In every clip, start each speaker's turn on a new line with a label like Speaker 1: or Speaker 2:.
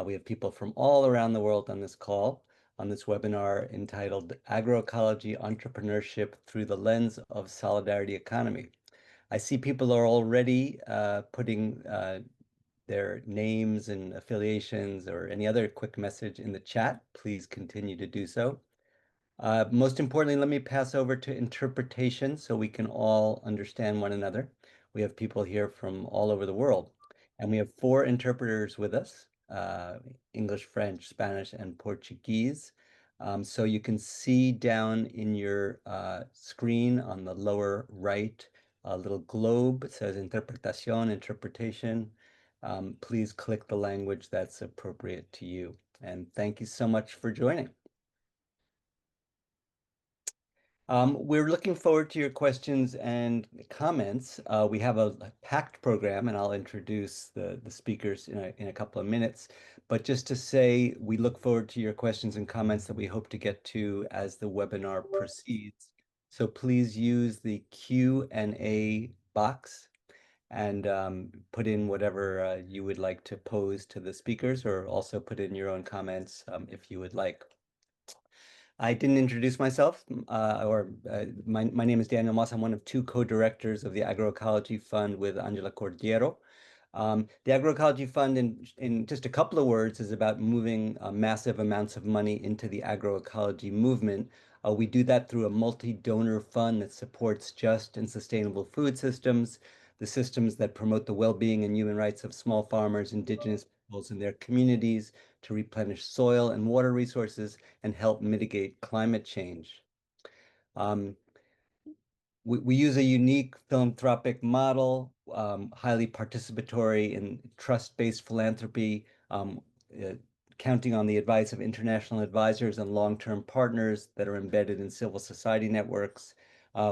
Speaker 1: We have people from all around the world on this call, on this webinar entitled Agroecology Entrepreneurship Through the Lens of Solidarity Economy. I see people are already putting their names and affiliations or any other quick message in the chat. Please continue to do so. Most importantly, let me pass over to interpretation so we can all understand one another. We have people here from all over the world, and we have 4 interpreters with us, English, French, Spanish, and Portuguese. So you can see down in your screen on the lower right, a little globe. It says interpretación, interpretation. Please click the language that's appropriate to you. And thank you so much for joining. We're looking forward to your questions and comments. We have a packed program, and I'll introduce the speakers in a couple of minutes. But just to say, we look forward to your questions and comments that we hope to get to as the webinar proceeds. So please use the Q&A box and put in whatever you would like to pose to the speakers, or also put in your own comments if you would like. I didn't introduce myself, my name is Daniel Moss. I'm one of 2 co-directors of the Agroecology Fund with Angela Cordiero. The Agroecology Fund, in just a couple of words, is about moving massive amounts of money into the agroecology movement. We do that through a multi-donor fund that supports just and sustainable food systems, the systems that promote the well-being and human rights of small farmers, indigenous peoples, and their communities, to replenish soil and water resources and help mitigate climate change. We use a unique philanthropic model, highly participatory in trust-based philanthropy, counting on the advice of international advisors and long-term partners that are embedded in civil society networks.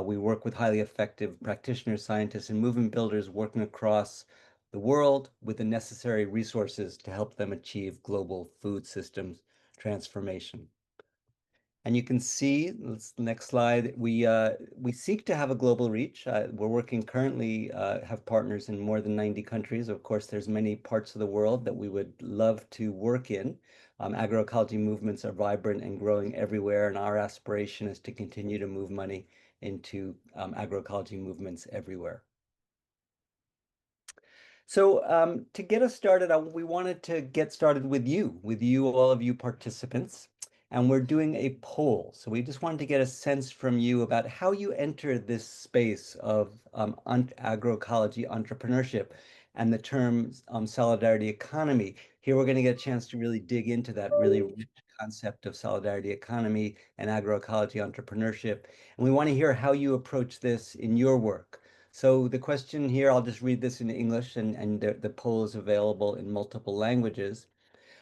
Speaker 1: We work with highly effective practitioners, scientists, and movement builders working across the world with the necessary resources to help them achieve global food systems transformation. And you can see, next slide, we seek to have a global reach. We're working currently, have partners in more than 90 countries. Of course, there's many parts of the world that we would love to work in. Agroecology movements are vibrant and growing everywhere, and our aspiration is to continue to move money into agroecology movements everywhere. So to get us started, we wanted to get started with you, all of you participants, and we're doing a poll. So we just wanted to get a sense from you about how you entered this space of agroecology entrepreneurship and the term solidarity economy. Here we're going to get a chance to really dig into that really rich concept of solidarity economy and agroecology entrepreneurship. And we want to hear how you approach this in your work. So the question here, I'll just read this in English, and the poll is available in multiple languages.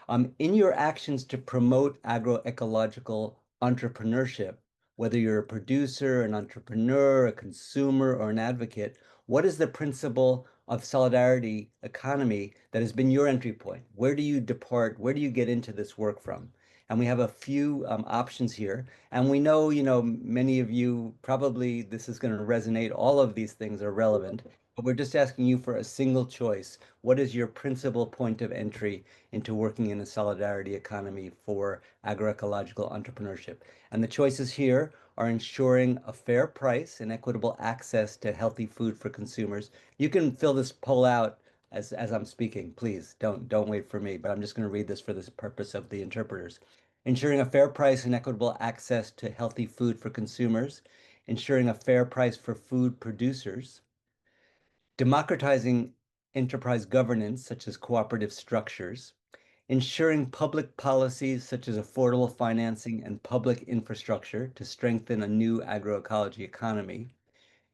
Speaker 1: In your actions to promote agroecological entrepreneurship, whether you're a producer, an entrepreneur, a consumer, or an advocate, what is the principle of solidarity economy that has been your entry point? Where do you depart? Where do you get into this work from? And we have a few options here. And we know, many of you probably this is going to resonate. All of these things are relevant, but we're just asking you for a single choice. What is your principal point of entry into working in a solidarity economy for agroecological entrepreneurship? And the choices here are ensuring a fair price and equitable access to healthy food for consumers. You can fill this poll out as I'm speaking. Please don't wait for me, but I'm just going to read this for the purpose of the interpreters. Ensuring a fair price and equitable access to healthy food for consumers, ensuring a fair price for food producers, democratizing enterprise governance, such as cooperative structures, ensuring public policies such as affordable financing and public infrastructure to strengthen a new agroecology economy,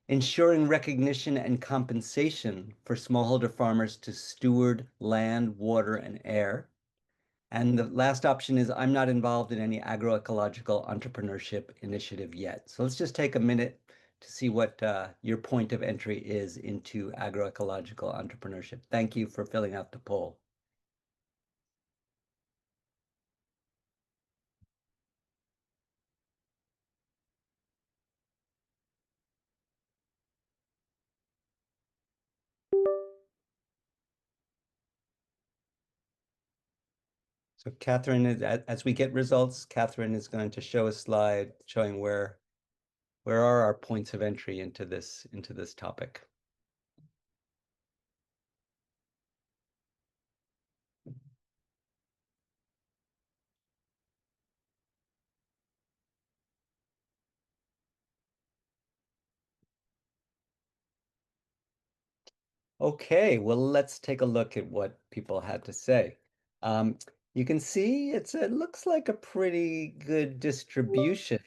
Speaker 1: ensuring recognition and compensation for smallholder farmers to steward land, water, and air. And the last option is I'm not involved in any agroecological entrepreneurship initiative yet. So let's just take a minute to see what your point of entry is into agroecological entrepreneurship. Thank you for filling out the poll. So Catherine is, as we get results, Catherine is going to show a slide showing where are our points of entry into this topic. Okay, well, let's take a look at what people had to say. Um, you can see it looks like a pretty good distribution.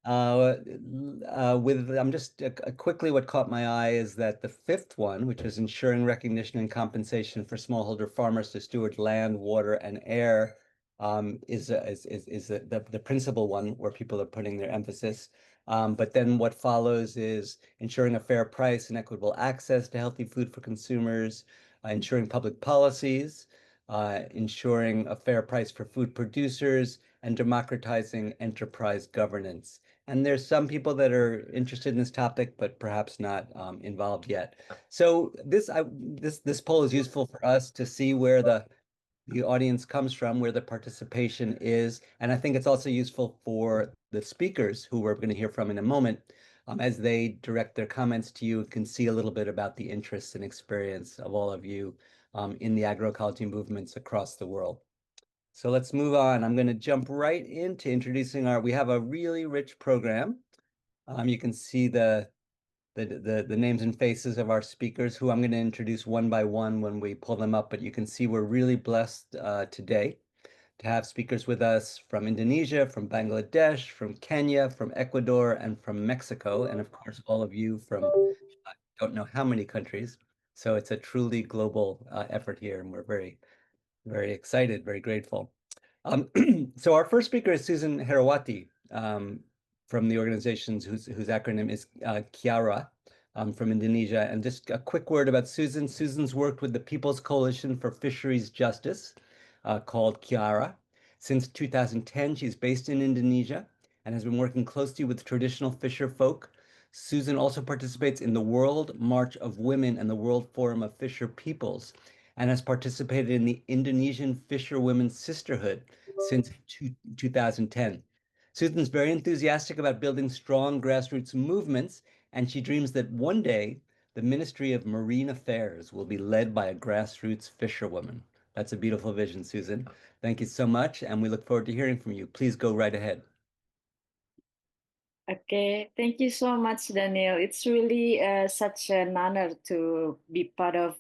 Speaker 1: With I'm just quickly what caught my eye is that the fifth one, which is ensuring recognition and compensation for smallholder farmers to steward land, water, and air, is the principal one where people are putting their emphasis. But then what follows is ensuring a fair price and equitable access to healthy food for consumers, ensuring public policies, ensuring a fair price for food producers, and democratizing enterprise governance. And there's some people that are interested in this topic, but perhaps not involved yet. So this poll is useful for us to see where the audience comes from, where the participation is, and I think it's also useful for the speakers who we're going to hear from in a moment, as they direct their comments to you, can see a little bit about the interests and experience of all of you in the agroecology movements across the world. So let's move on. I'm going to jump right into introducing we have a really rich program. You can see the names and faces of our speakers, who I'm going to introduce one by one when we pull them up, but you can see we're really blessed today to have speakers with us from Indonesia, from Bangladesh, from Kenya, from Ecuador, and from Mexico, and of course, all of you from I don't know how many countries. So it's a truly global effort here, and we're very, very excited, very grateful. So our first speaker is Susan Herawati from the organizations whose acronym is KIARA from Indonesia. And just a quick word about Susan. Susan's worked with the People's Coalition for Fisheries Justice, called KIARA. Since 2010, she's based in Indonesia and has been working closely with traditional fisher folk. Susan also participates in the World March of Women and the World Forum of Fisher Peoples, and has participated in the Indonesian Fisherwomen's Sisterhood since 2010. Susan's very enthusiastic about building strong grassroots movements, and she dreams that one day the Ministry of Marine Affairs will be led by a grassroots fisherwoman. That's a beautiful vision, Susan. Thank you so much, and we look forward to hearing from you. Please go right ahead.
Speaker 2: Okay, thank you so much, Daniel. It's really such an honor to be part of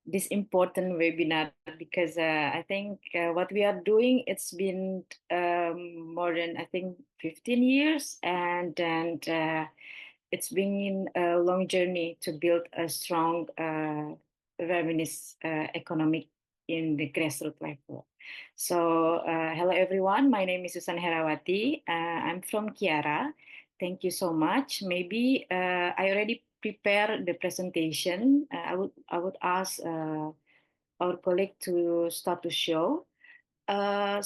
Speaker 2: this important webinar because I think what we are doing, it's been more than, I think, 15 years, and it's been a long journey to build a strong feminist economic in the grassroots level. So, hello everyone. My name is Susan Herawati. I'm from KIARA. Thank you so much. Maybe I already prepared the presentation. I would ask our colleague to start to show. At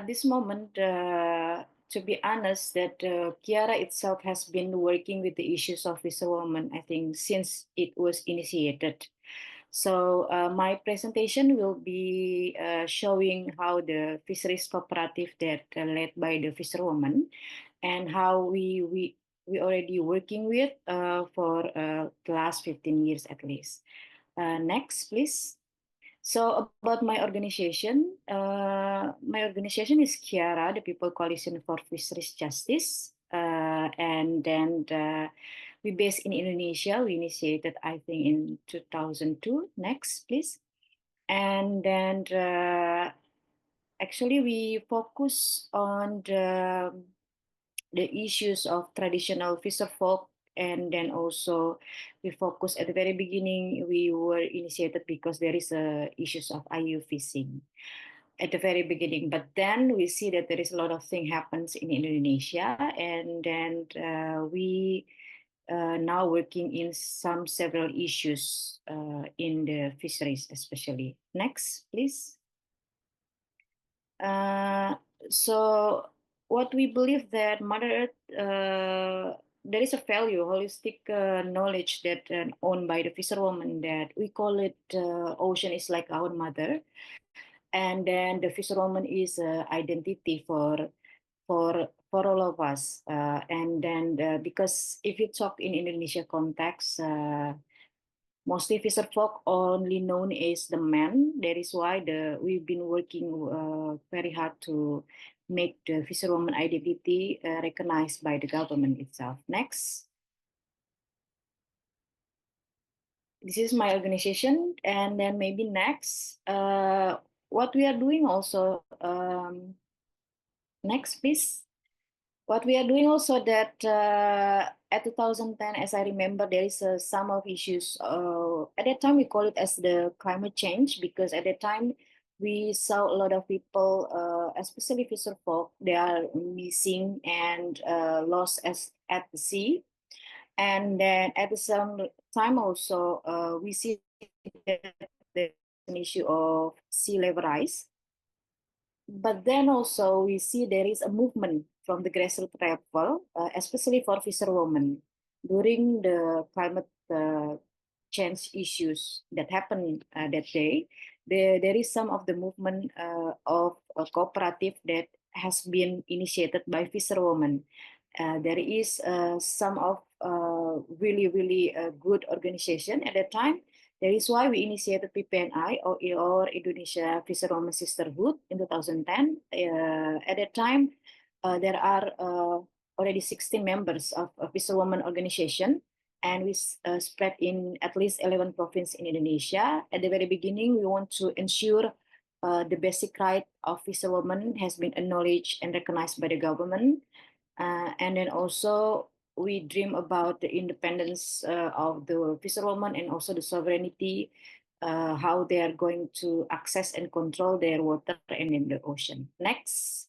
Speaker 2: this moment, to be honest, that KIARA itself has been working with the issues of fisherwomen, I think, since it was initiated. So my presentation will be showing how the fisheries cooperative that led by the fisherwoman, and how we already working with for the last 15 years at least. Next, please. So about my organization is KIARA, the People Coalition for Fisheries Justice, and then we based in Indonesia. We initiated, I think, in 2002. Next, please. And then actually we focus on the issues of traditional fisher folk, and then also we focus at the very beginning. We were initiated because there is issues of IU fishing at the very beginning, but then we see that there is a lot of thing happens in Indonesia, and then we now working in some several issues in the fisheries especially. Next, please. Uh, so what we believe that Mother Earth, there is a value, holistic knowledge that owned by the fisherwoman, that we call it ocean is like our mother. and then the fisherwoman is identity for all of us. And then because if you talk in Indonesia context, mostly fisher folk only known as the men. That is why we've been working very hard to make the fisherwoman identity recognized by the government itself. Next. This is my organization, and then maybe next, what we are doing also, next please. What we are doing also that at 2010, as I remember, there is some of issues. At that time, we call it as the climate change because at that time we saw a lot of people, especially fisher folk, they are missing and lost at the sea. And then at the same time also, we see that there's an issue of sea level rise. But then also we see there is a movement from the grassroots level, especially for fisherwomen during the climate change issues that happened that day. There is some of the movement of a cooperative that has been initiated by fisherwomen. There is some of really good organization at that time. That is why we initiated PPNI or Indonesia Fisherwomen Sisterhood in 2010. At that time, there are already 16 members of a fisherwoman organization, and we spread in at least 11 provinces in Indonesia. At the very beginning, we want to ensure the basic right of fisherwomen has been acknowledged and recognized by the government. And then also we dream about the independence of the fisherwoman and also the sovereignty, how they are going to access and control their water and in the ocean. Next.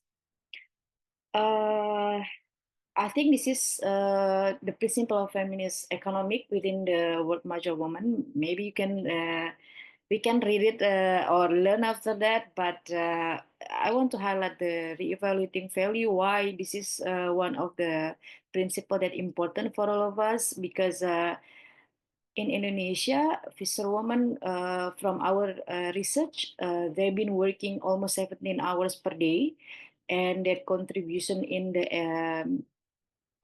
Speaker 2: I think this is the principle of feminist economic within the World Major Woman. Maybe you can we can read it or learn after that. But I want to highlight the re-evaluating value. Why this is one of the principle that important for all of us because. In Indonesia, fisherwomen, from our research, they've been working almost 17 hours per day, and their contribution in the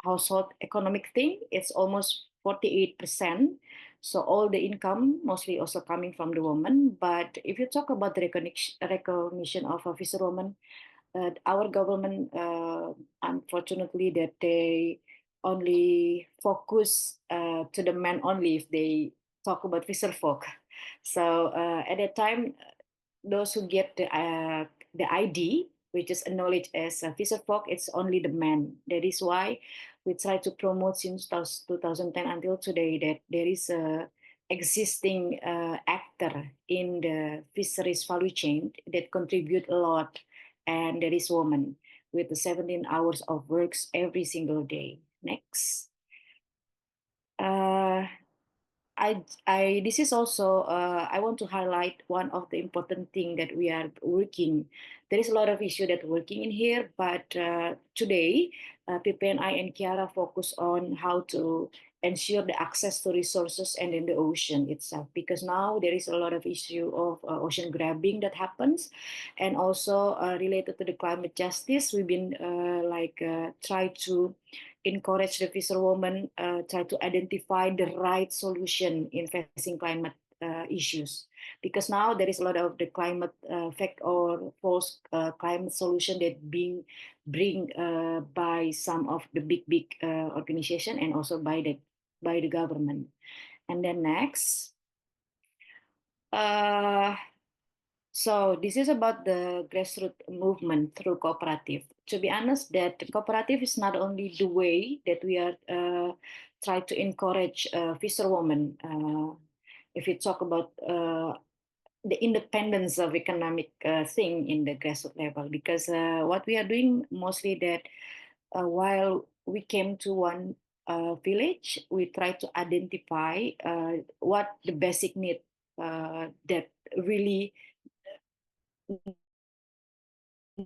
Speaker 2: household economic thing, it's almost 48%. So all the income mostly also coming from the woman. But if you talk about the recognition of a fisherwoman, our government, unfortunately, that they only focus to the men only if they talk about fisher folk. So at that time, those who get the ID, which is acknowledged as a fisher folk, it's only the men. That is why we try to promote since 2010 until today that there is a existing actor in the fisheries value chain that contribute a lot, and that is woman with the 17 hours of works every single day. Next. Uh, this is also I want to highlight one of the important thing that we are working. There is a lot of issue that working in here, but today PPNI and KIARA focus on how to ensure the access to resources and in the ocean itself, because now there is a lot of issue of ocean grabbing that happens, and also related to the climate justice. We've been try to encourage the fisherwomen try to identify the right solution in facing climate issues, because now there is a lot of the climate fake or false climate solution that being bring by some of the big organization and also by the government. And then next, so this is about the grassroots movement through cooperative. To be honest, that cooperative is not only the way that we are try to encourage fisherwomen. If you talk about the independence of economic thing in the grassroots level, because what we are doing mostly that while we came to one village, we try to identify what the basic need that really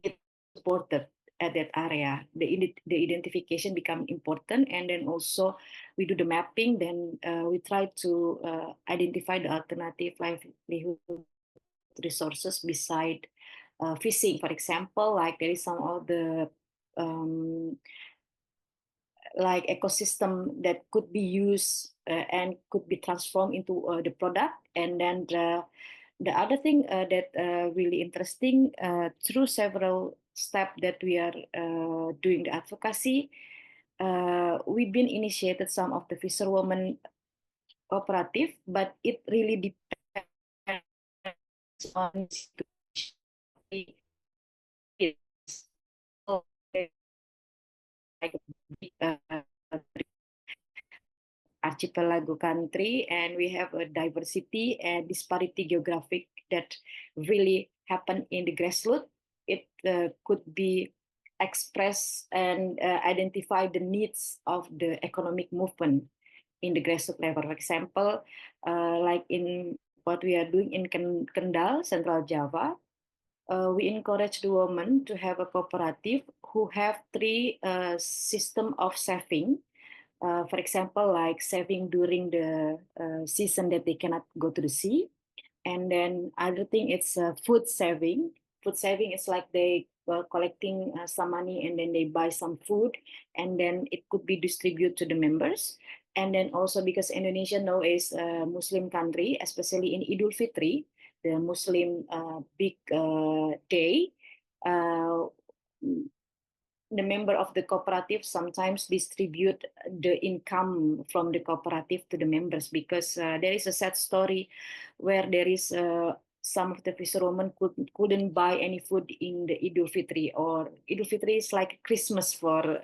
Speaker 2: get supported at that area. The identification become important, and then also we do the mapping. Then we try to identify the alternative livelihood resources beside fishing, for example, like there is some of the like ecosystem that could be used and could be transformed into the product. And then the other thing that really interesting through several steps that we are doing the advocacy, we've been initiated some of the fisherwomen cooperative, but it really depends on situation. Like archipelago country, and we have a diversity and disparity geographic that really happen in the grassroots. It could be express and identify the needs of the economic movement in the grassroots level. For example, like in what we are doing in Kendal, Central Java, we encourage the women to have a cooperative who have three system of saving. For example, like saving during the season that they cannot go to the sea. And then other thing, it's food saving. Food saving is like they collecting some money and then they buy some food and then it could be distributed to the members. And then also because Indonesia now is a Muslim country, especially in Idul Fitri, the Muslim big day, uh, the member of the cooperative sometimes distribute the income from the cooperative to the members, because there is a sad story where there is some of the fisherwomen couldn't buy any food in the Idul Fitri, or Idul Fitri is like Christmas for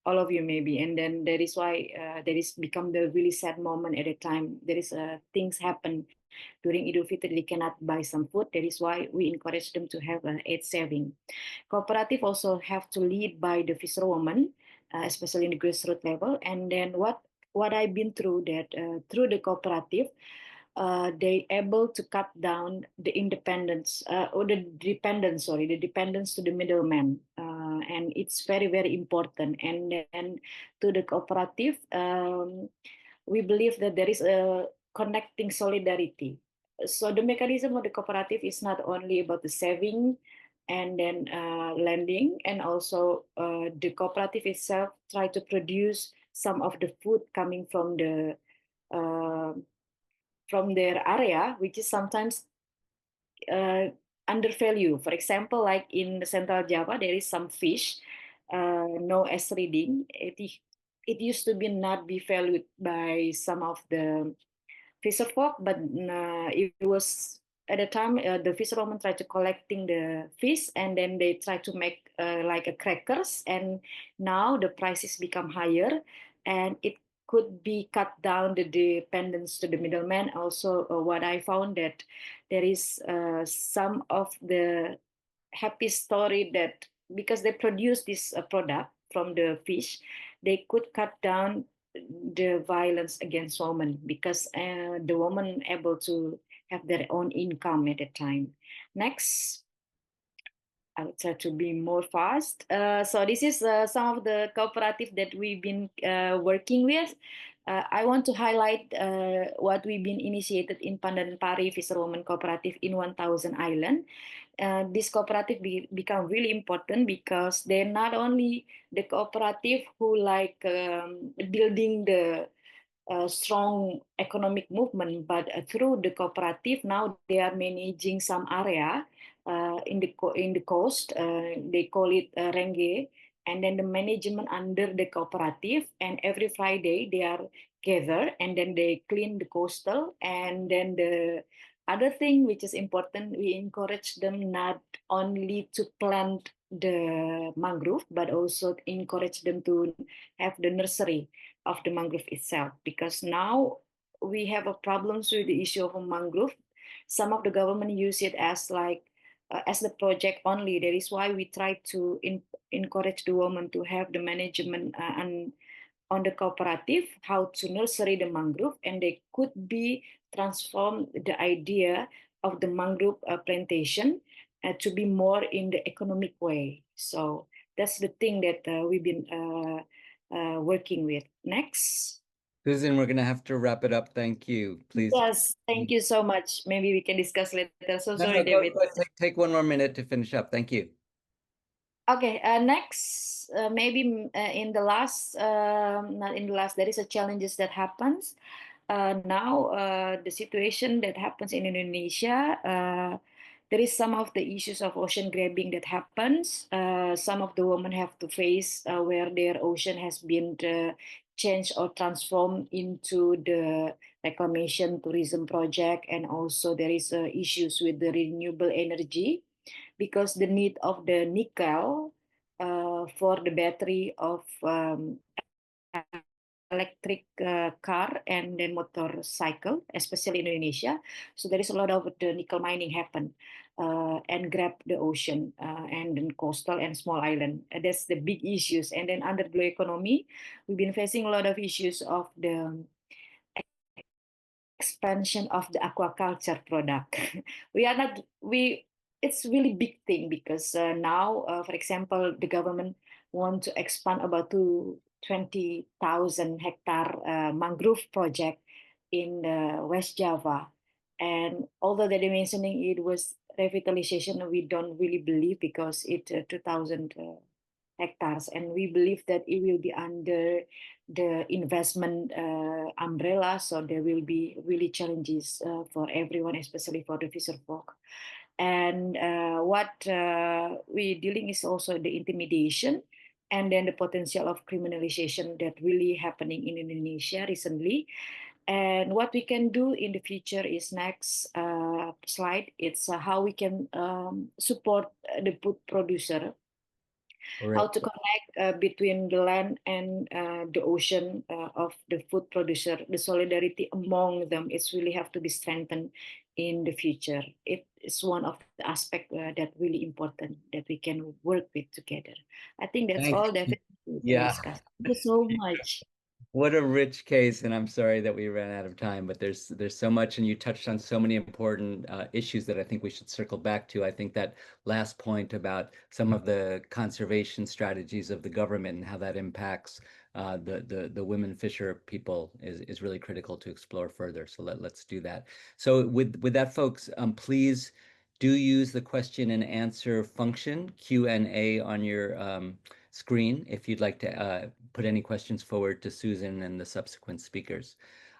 Speaker 2: all of you maybe, and then that is why there is become the really sad moment at a time. There is things happen during Idul Fitri, they cannot buy some food. That is why we encourage them to have an aid saving. Cooperative also have to lead by the fisherwoman, especially in the grassroots level. And then what I've been through that through the cooperative, they able to cut down the independence or the dependence, sorry, the dependence to the middleman, and it's very very important. And then to the cooperative, we believe that there is a connecting solidarity. So the mechanism of the cooperative is not only about the saving and then lending, and also the cooperative itself try to produce some of the food coming uh, from their area, which is sometimes undervalued. For example, like in the Central Java, there is some fish, no S reading. It used to be not be valued by some of the fisher folk, but it was at the time the fisherwomen tried to collecting the fish and then they try to make like a crackers, and now the prices become higher and it could be cut down the dependence to the middleman. Also, what I found that there is some of the happy story that because they produce this product from the fish, they could cut down the violence against women, because the woman able to have their own income at the time. Next. I will try to be more fast. So this is some of the cooperative that we've been working with. I want to highlight what we've been initiated in Pandanpari Fisherwoman Cooperative in 1000 Island. This cooperative become really important because they're not only the cooperative who like building the strong economic movement, but through the cooperative now they are managing some area in the coast. They call it Renge, and then the management under the cooperative. And every Friday they are gather and then they clean the coastal. And then the other thing which is important, we encourage them not only to plant the mangrove, but also encourage them to have the nursery of the mangrove itself, because now we have a problems with the issue of a mangrove. Some of the government use it as like as the project only. That is why we try to encourage the women to have the management and on the cooperative how to nursery the mangrove, and they could be transform the idea of the mangrove plantation to be more in the economic way. So that's the thing that we've been working with. Next.
Speaker 1: Susan, we're going to have to wrap it up. Thank you. Please.
Speaker 2: Yes, thank you so much. Maybe we can discuss later. So
Speaker 1: No,
Speaker 2: sorry,
Speaker 1: no, go,
Speaker 2: David.
Speaker 1: take one more minute to finish up. Thank you.
Speaker 2: Okay, next, maybe in the last, not in the last, there is a challenges that happens. Now, the situation that happens in Indonesia, there is some of the issues of ocean grabbing that happens. Some of the women have to face where their ocean has been changed or transformed into the reclamation tourism project, and also there is issues with the renewable energy because the need of the nickel for the battery of electric car and then motorcycle, especially in Indonesia. So there is a lot of the nickel mining happen and grab the ocean and then coastal and small island. That's the big issues. And then under blue economy, we've been facing a lot of issues of the expansion of the aquaculture product. we are not we It's really big thing because now, for example, the government want to expand about to 20,000 hectare mangrove project in West Java. And although they're mentioning it was revitalization, we don't really believe because it 2,000 hectares, and we believe that it will be under the investment umbrella, so there will be really challenges for everyone, especially for the fisher folk. And what we're dealing is also the intimidation and then the potential of criminalization that really happening in Indonesia recently. And what we can do in the future is next slide. It's how we can support the food producer, how
Speaker 1: Great.
Speaker 2: to connect between the land and the ocean of the food producer. The solidarity among them is really have to be strengthened in the future. It is one of the aspects that really important that we can work with together. I think that's
Speaker 1: Thank
Speaker 2: all
Speaker 1: you.
Speaker 2: that we can
Speaker 1: Yeah.
Speaker 2: discuss. Thank you so much.
Speaker 1: What a rich case, and I'm sorry that we ran out of time, but there's so much, and you touched on so many important issues that I think we should circle back to. I think that last point about some of the conservation strategies of the government and how that impacts the women fisher people is really critical to explore further. So let's do that. So with that, folks, please do use the question and answer function, Q&A, on your screen if you'd like to put any questions forward to Susan and the subsequent speakers.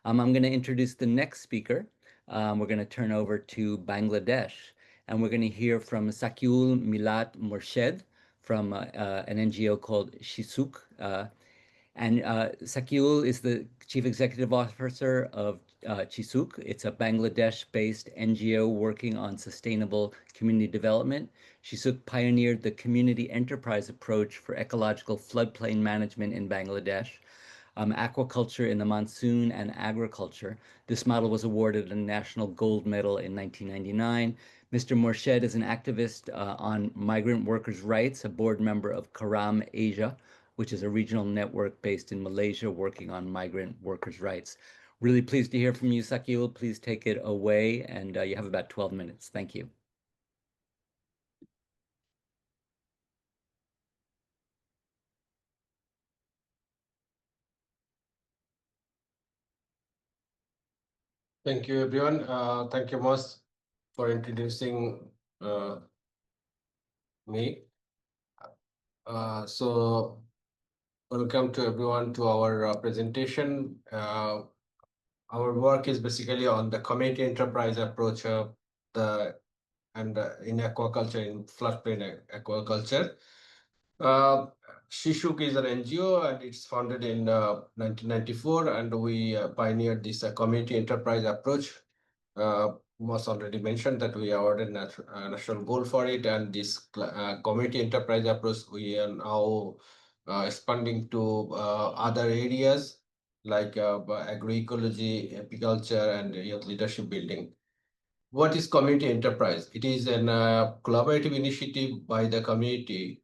Speaker 1: I'm going to introduce the next speaker. We're going to turn over to Bangladesh, and we're going to hear from Sakiul Millat Morshed from an NGO called SHISUK. And Sakiul is the Chief Executive Officer of SHISUK. It's a Bangladesh-based NGO working on sustainable community development. SHISUK pioneered the community enterprise approach for ecological floodplain management in Bangladesh, aquaculture in the monsoon, and agriculture. This model was awarded a national gold medal in 1999. Mr. Morshed is an activist on migrant workers' rights, a board member of Karam Asia, which is a regional network based in Malaysia working on migrant workers' rights. Really pleased to hear from you, Sakiul. Please take it away, and you have about 12 minutes. Thank you.
Speaker 3: Thank you, everyone. Thank you, Moss, for introducing me. So welcome to everyone to our presentation. Our work is basically on the community enterprise approach of in aquaculture, in floodplain aquaculture. SHISUK is an NGO and it's founded in 1994, and we pioneered this community enterprise approach. Was already mentioned that we awarded national goal for it, and this community enterprise approach we are now expanding to other areas like agroecology, apiculture, and youth leadership building. What is community enterprise? It is a collaborative initiative by the community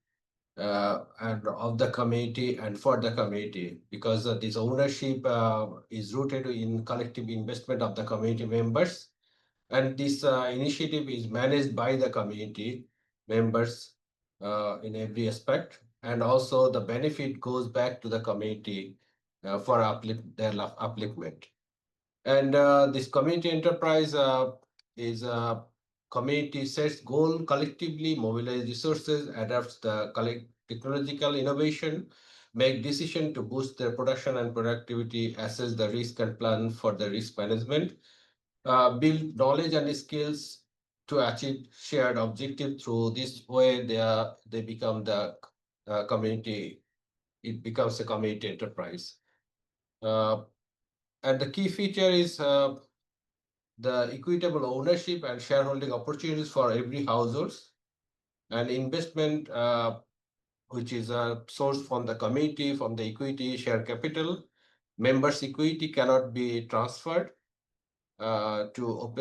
Speaker 3: and of the community and for the community, because this ownership is rooted in collective investment of the community members. And this initiative is managed by the community members in every aspect. And also the benefit goes back to the community for their upliftment. And this community enterprise is a community sets goal collectively, mobilize resources, adapts the technological innovation, make decision to boost their production and productivity, assess the risk and plan for the risk management, build knowledge and skills to achieve shared objective. Through this way, they become the community. It becomes a community enterprise. And the key feature is the equitable ownership and shareholding opportunities for every household, and investment which is sourced from the community, from the equity share capital. Members' equity cannot be transferred to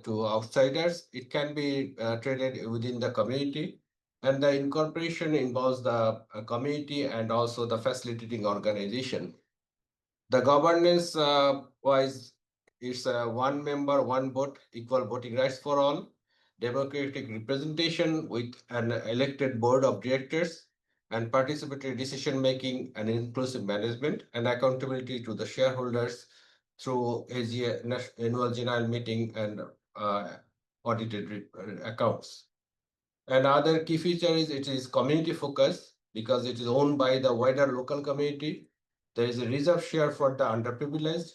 Speaker 3: outsiders. It can be traded within the community, and the incorporation involves the community and also the facilitating organization. The governance wise, it's one member, one vote, equal voting rights for all, democratic representation with an elected board of directors, and participatory decision making and inclusive management, and accountability to the shareholders through annual general meeting and audited accounts. Another key feature is it is community focused because it is owned by the wider local community. There is a reserve share for the underprivileged.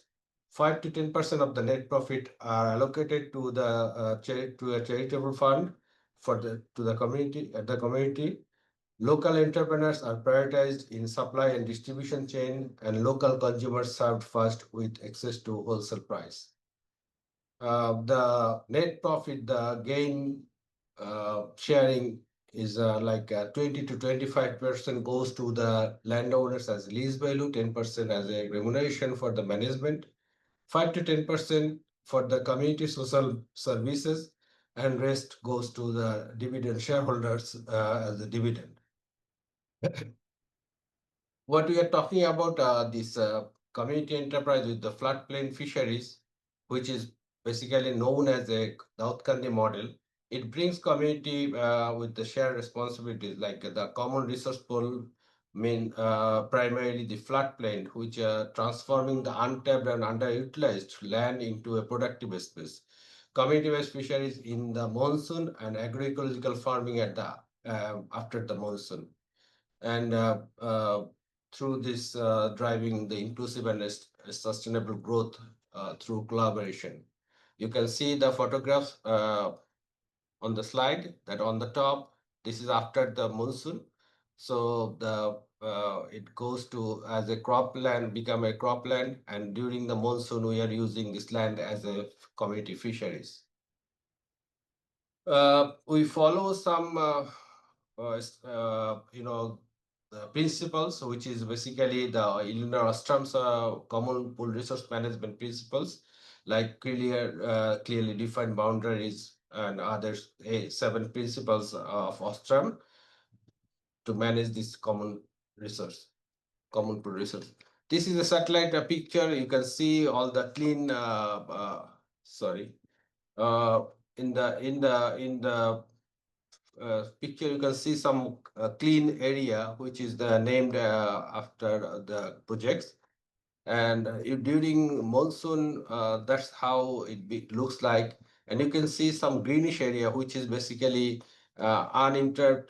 Speaker 3: 5 to 10% of the net profit are allocated to the to a charitable fund for the community at the community. Local entrepreneurs are prioritized in supply and distribution chain, and local consumers served first with access to wholesale price. The net profit, the gain sharing is like 20 to 25% goes to the landowners as lease value, 10% as a remuneration for the management, 5 to 10% for the community social services, and rest goes to the dividend shareholders as a dividend. What we are talking about this community enterprise with the floodplain fisheries, which is basically known as a Daudkandi model. It brings community with the shared responsibilities like the common resource pool, primarily the floodplain, which are transforming the untapped and underutilized land into a productive space. Community-based fisheries in the monsoon and agroecological farming at the after the monsoon, and through this driving the inclusive and sustainable growth through collaboration. You can see the photographs on the slide that on the top, this is after the monsoon. So the it goes to as a cropland, become a cropland, and during the monsoon, we are using this land as a community fisheries. We follow some, principles, which is basically the Illinois Ostrom's common pool resource management principles, like clearly defined boundaries and others, 7 principles of Ostrom to manage this common pool resource. This is a satellite picture. You can see all the clean. In the picture, you can see some clean area, which is named after the projects. And during monsoon, that's how it looks like. And you can see some greenish area, which is basically intervened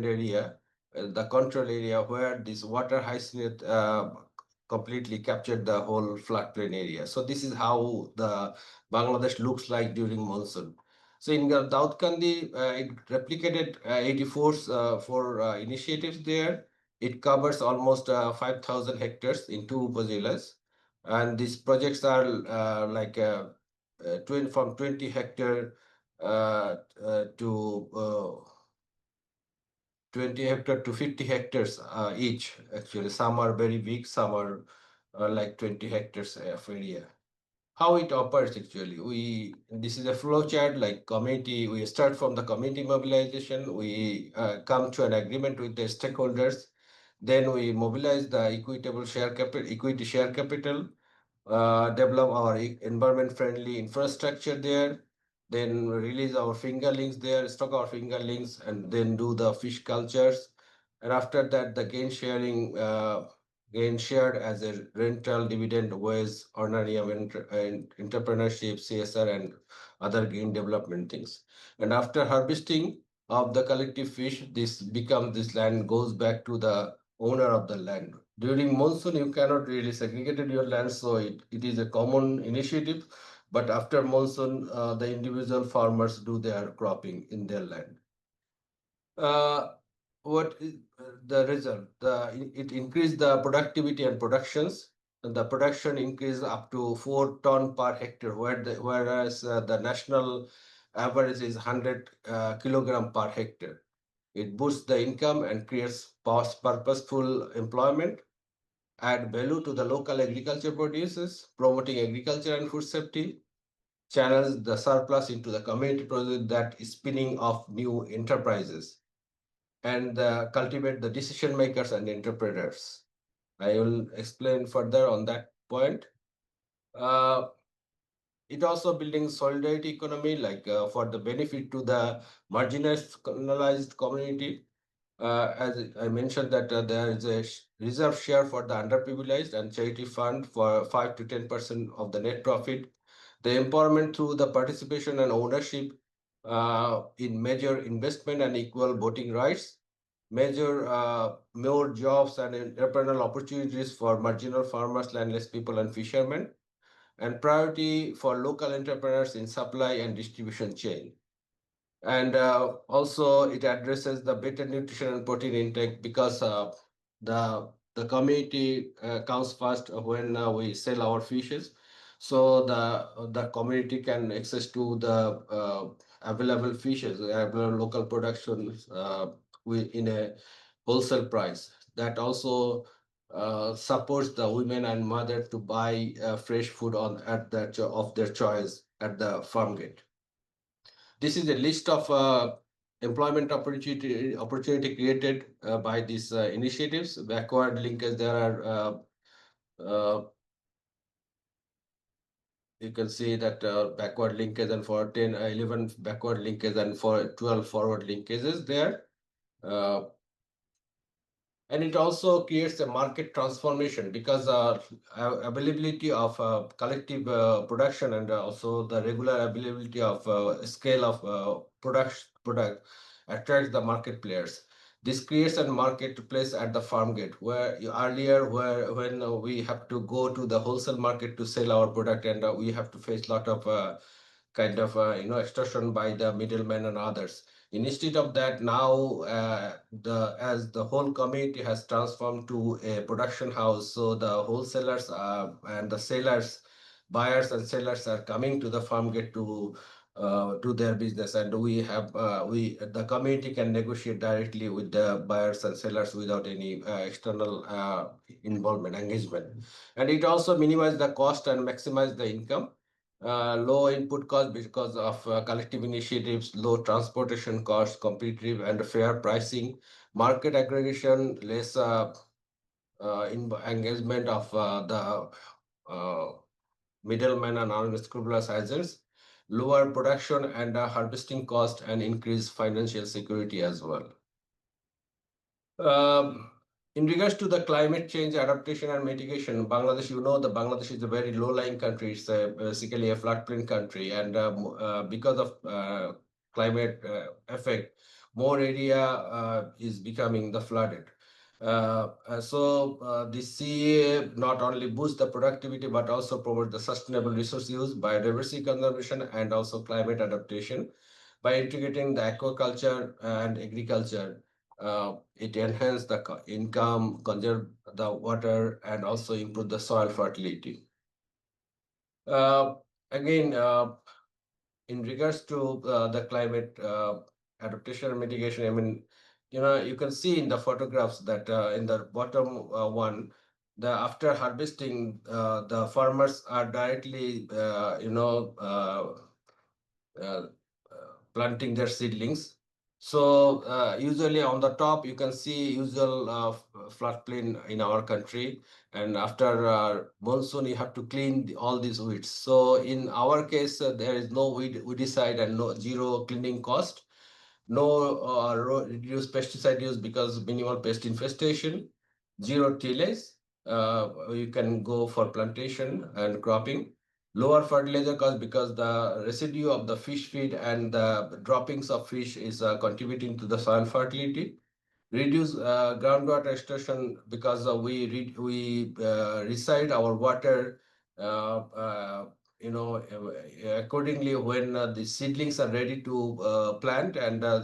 Speaker 3: area, the control area where this water hyacinth completely captured the whole floodplain area. So this is how the Bangladesh looks like during monsoon. So in Daudkandi, it replicated 84 initiatives there. It covers almost 5,000 hectares in 2 upazilas. And these projects are from 20 hectare to 20 hectare to 50 hectares each. Actually, some are very big, some are like 20 hectares of area. How it operates actually, this is a flow chart like community. We start from the community mobilization. We come to an agreement with the stakeholders. Then we mobilize the equity share capital, develop our environment friendly infrastructure there, then release our fingerlings there, stock our fingerlings, and then do the fish cultures, And after that, the gain shared as a rental, dividend, wage, honorarium, entrepreneurship, CSR, and other green development things. And after harvesting of the collective fish, this land goes back to the owner of the land. During monsoon, you cannot really segregate your land, so it is a common initiative. But after monsoon, the individual farmers do their cropping in their land. What is the result? It increased the productivity and productions. And the production increased up to 4 ton per hectare, whereas the national average is 100 kilogram per hectare. It boosts the income and creates purposeful employment, add value to the local agriculture producers, promoting agriculture and food safety, channels the surplus into the community project that is spinning off new enterprises, and cultivate the decision makers and entrepreneurs. I will explain further on that point. Uh, it also building solidarity economy, like for the benefit to the marginalized community. As I mentioned that there is a reserve share for the underprivileged and charity fund for 5 to 10% of the net profit. The empowerment through the participation and ownership in major investment and equal voting rights, major more jobs and entrepreneurial opportunities for marginal farmers, landless people, and fishermen, and priority for local entrepreneurs in supply and distribution chain. And also it addresses the better nutrition and protein intake, because the community comes first when we sell our fishes, so the community can access to the available fishes, available local productions in a wholesale price. That also supports the women and mother to buy fresh food of their choice at the farm gate. This is a list of employment opportunity created by these initiatives. Backward linkage, there are you can see that backward linkage, and for 10, 11 backward linkage, and for 12 forward linkages there. And it also creates a market transformation, because availability of collective production, and also the regular availability of scale of product attracts the market players. This creates a marketplace at the farm gate, where earlier, when we have to go to the wholesale market to sell our product, and we have to face a lot of kind of extortion by the middlemen and others. Instead of that, now as the whole community has transformed to a production house, so the wholesalers and the sellers, buyers and sellers, are coming to the farm gate to do their business, and the community can negotiate directly with the buyers and sellers without any external involvement, engagement. And it also minimizes the cost and maximize the income. Low input cost because of collective initiatives, low transportation costs, competitive and fair pricing, market aggregation, less engagement of the middlemen and unscrupulous agents, lower production and harvesting cost, and increased financial security as well. In regards to the climate change adaptation and mitigation, Bangladesh, the Bangladesh is a very low-lying country. It's basically a floodplain country, and because of climate effect, more area is becoming the flooded. The CA not only boosts the productivity, but also promotes the sustainable resource use, biodiversity conservation, and also climate adaptation. By integrating the aquaculture and agriculture, it enhances the income, conserve the water, and also improve the soil fertility. Again, in regards to the climate adaptation and mitigation, I mean, you can see in the photographs that in the bottom one, after harvesting, the farmers are directly, planting their seedlings. So usually on the top, you can see usual floodplain in our country. And after monsoon, you have to clean all these weeds. So in our case, there is no weedicide and no zero cleaning cost. no reduced pesticide use because minimal pest infestation, zero tillage. You can go for plantation and cropping. Lower fertilizer cost because the residue of the fish feed and the droppings of fish is contributing to the soil fertility. Reduce groundwater extraction because we recite our water uh, uh, accordingly when the seedlings are ready to plant, and the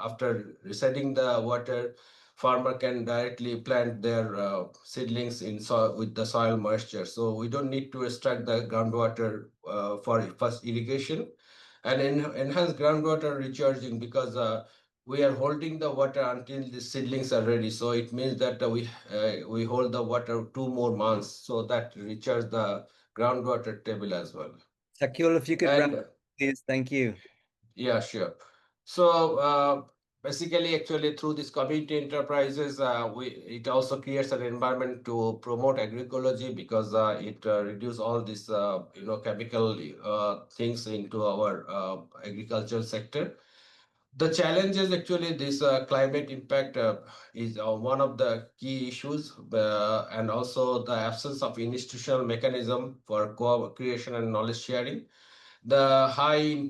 Speaker 3: after reciting the water, farmer can directly plant their seedlings in soil with the soil moisture, so we don't need to extract the groundwater for first irrigation. And enhance groundwater recharging because we are holding the water until the seedlings are ready. So it means that we hold the water 2 more months, so that recharge the groundwater table as well.
Speaker 1: Sakiul, if you could wrap,
Speaker 3: And
Speaker 1: please. Thank you.
Speaker 3: yeah, sure. So basically, actually, through these community enterprises, it also creates an environment to promote agroecology because it reduces all these chemical things into our agricultural sector. The challenge is actually this climate impact is one of the key issues, and also the absence of institutional mechanism for co-creation and knowledge sharing. The high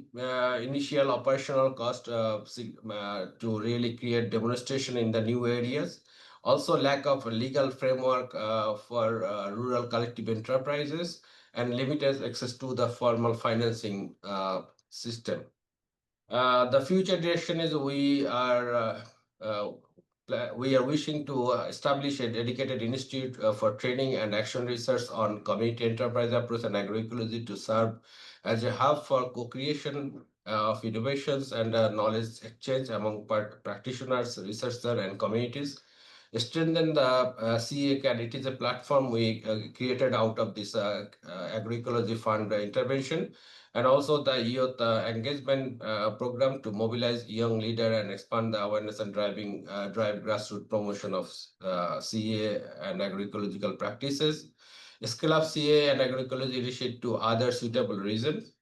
Speaker 3: initial operational cost to really create demonstration in the new areas. Also, lack of a legal framework for rural collective enterprises and limited access to the formal financing system. The future direction is uh, we are wishing to establish a dedicated institute for training and action research on community enterprise approach and agroecology to serve as a hub for co-creation of innovations and knowledge exchange among practitioners, researchers, and communities. Strengthen the CA and it is a platform we created out of this Agroecology Fund intervention, and also the youth engagement program to mobilize young leader and expand the awareness and drive grassroots promotion of CA and agroecological practices. Scale up CA and agroecology initiative to other suitable regions.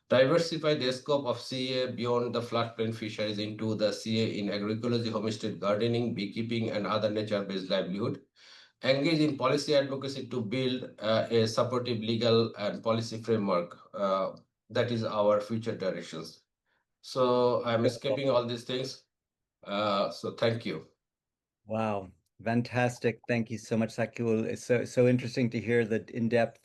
Speaker 3: Diversify the scope of CA beyond the floodplain fisheries into the CA in agroecology, homestead gardening, beekeeping, and other nature-based livelihood. Engage in policy advocacy to build a supportive legal and policy framework. That is our future directions. So I'm skipping all these things. So thank you.
Speaker 1: Wow, fantastic. Thank you so much, Sakiul. It's so interesting to hear the in-depth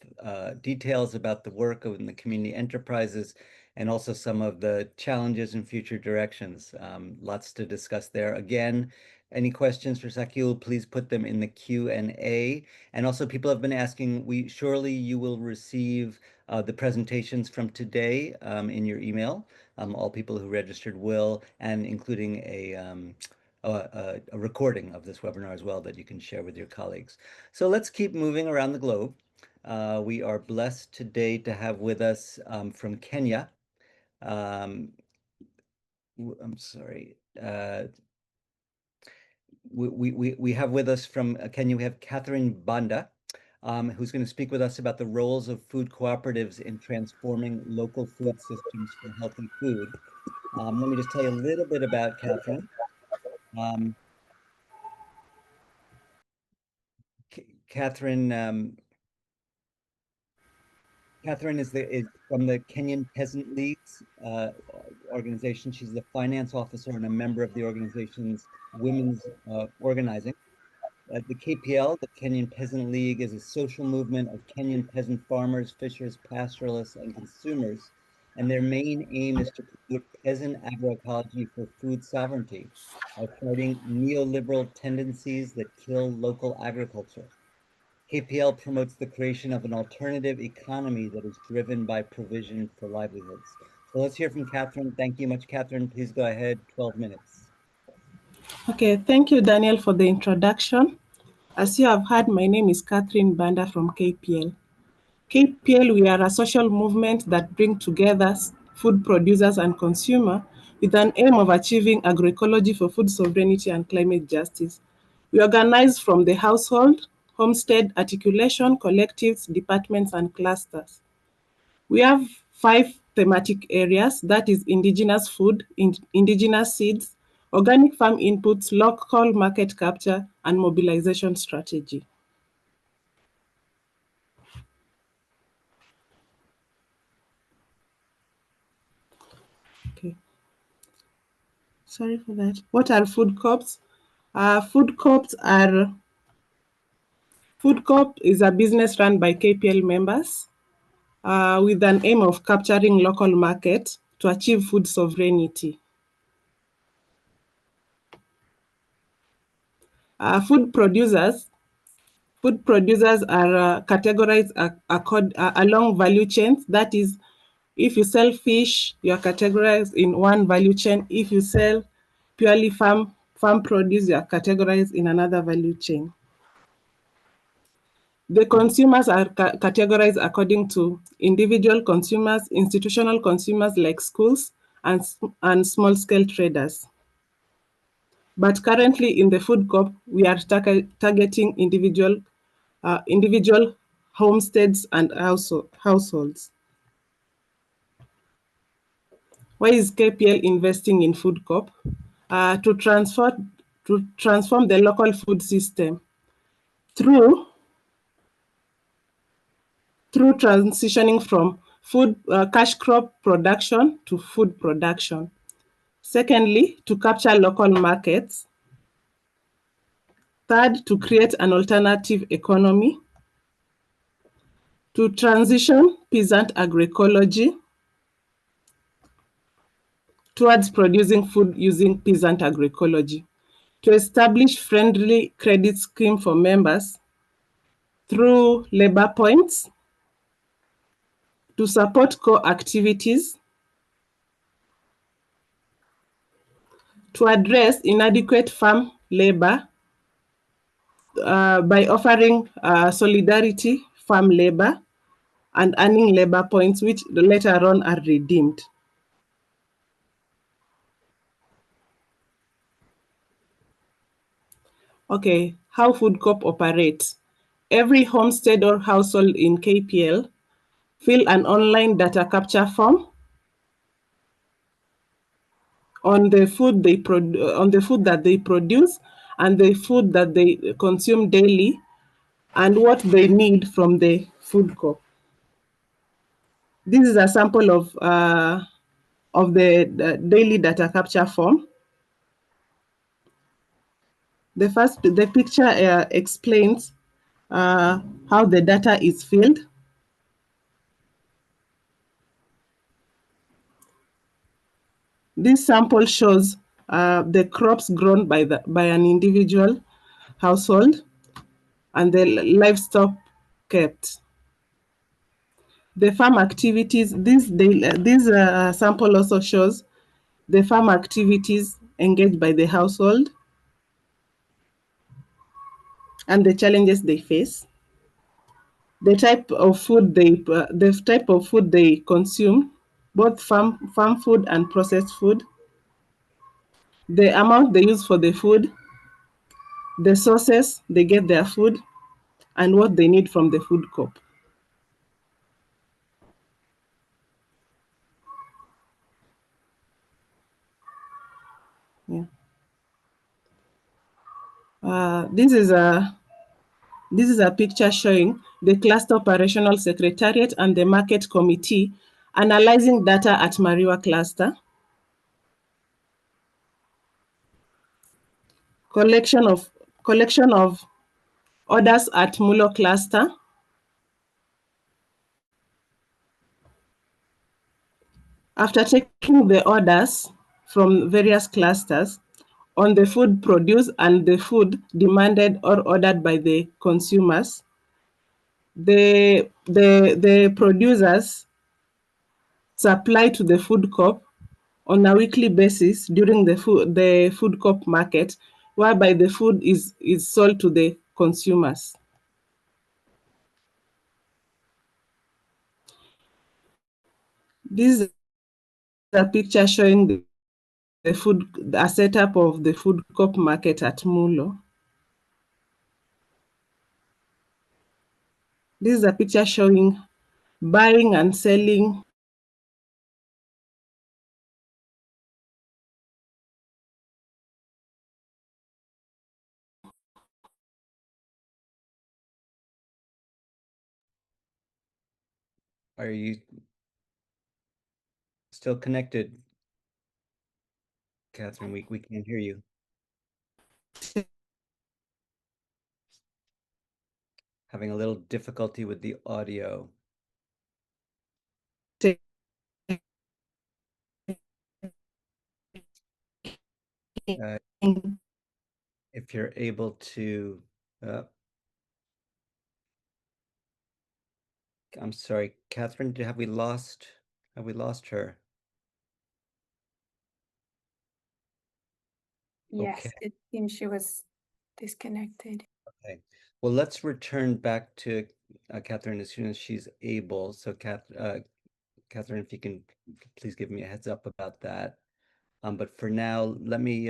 Speaker 1: details about the work of the community enterprises and also some of the challenges and future directions. Lots to discuss there. Again, any questions for Sakiul, please put them in the Q&A. And also people have been asking, surely you will receive the presentations from today in your email. All people who registered will, and including a recording of this webinar as well that you can share with your colleagues. So let's keep moving around the globe. We are blessed today to have with us from Kenya. I'm sorry. We have with us from Kenya, we have Catherine Banda, who's going to speak with us about the roles of food cooperatives in transforming local food systems for healthy food. Let me just tell you a little bit about Catherine. Catherine Catherine is from the Kenyan Peasant Leagues organization. She's the finance officer and a member of the organization's women's organizing. The KPL, the Kenyan Peasant League, is a social movement of Kenyan peasant farmers, fishers, pastoralists, and consumers. And their main aim is to promote peasant agroecology for food sovereignty by fighting neoliberal tendencies that kill local agriculture. KPL promotes the creation of an alternative economy that is driven by provision for livelihoods. So let's hear from Catherine. Thank you much, Catherine. Please go ahead, 12 minutes.
Speaker 4: Okay, thank you, Daniel, for the introduction. As you have heard, my name is Catherine Banda from KPL. KPL, we are a social movement that brings together food producers and consumers with an aim of achieving agroecology for food sovereignty and climate justice. We organize from the household, homestead, articulation, collectives, departments, and clusters. We have 5 thematic areas, that is indigenous food, indigenous seeds, organic farm inputs, local market capture, and mobilization strategy. Okay. Sorry for that. What are food co-ops? Food co-ops are Food co-op is a business run by KPL members with an aim of capturing local market to achieve food sovereignty. Food producers are categorized along value chains. That is, if you sell fish, you are categorized in one value chain. If you sell purely farm produce, you are categorized in another value chain. The consumers are categorized according to individual consumers, institutional consumers like schools, and small-scale traders. But currently in the food co-op, we are targeting individual homesteads and households. Why is KPL investing in food co-op? To transform the local food system through transitioning from cash crop production to food production. Secondly, to capture local markets. Third, to create an alternative economy. To transition peasant agroecology towards producing food using peasant agroecology. To establish friendly credit scheme for members through labor points. To support core activities. To address inadequate farm labor by offering solidarity farm labor and earning labor points, which later on are redeemed. Okay, how food co-op operates. Every homestead or household in KPL fill an online data capture form on the food that they produce and the food that they consume daily and what they need from the food co-op. This is a sample of the daily data capture form. The picture explains how the data is filled. This sample shows the crops grown by an individual household and the livestock kept. The farm activities, this sample also shows the farm activities engaged by the household and the challenges they face. The type of food they consume, both farm food and processed food. The amount they use for the food, the sources they get their food, and what they need from the food co-op. Yeah. This is a picture showing the cluster operational secretariat and the market committee analyzing data at Mariwa cluster. Collection of orders at Mulo cluster. After taking the orders from various clusters on the food produced and the food demanded or ordered by the consumers, the producers supply to the food co-op on a weekly basis during the food co-op market, whereby the food is sold to the consumers. This is a picture showing a setup of the food co-op market at Mulo. This is a picture showing buying and selling
Speaker 1: Are you still connected, Catherine? We can't hear you. Having a little difficulty with the audio. If you're able to, I'm sorry, Catherine, have we lost her?
Speaker 5: Yes,
Speaker 1: Okay.
Speaker 5: it seems she was disconnected.
Speaker 1: Okay. Well, let's return back to Catherine as soon as she's able. So, Catherine, if you can please give me a heads up about that. But for now, let me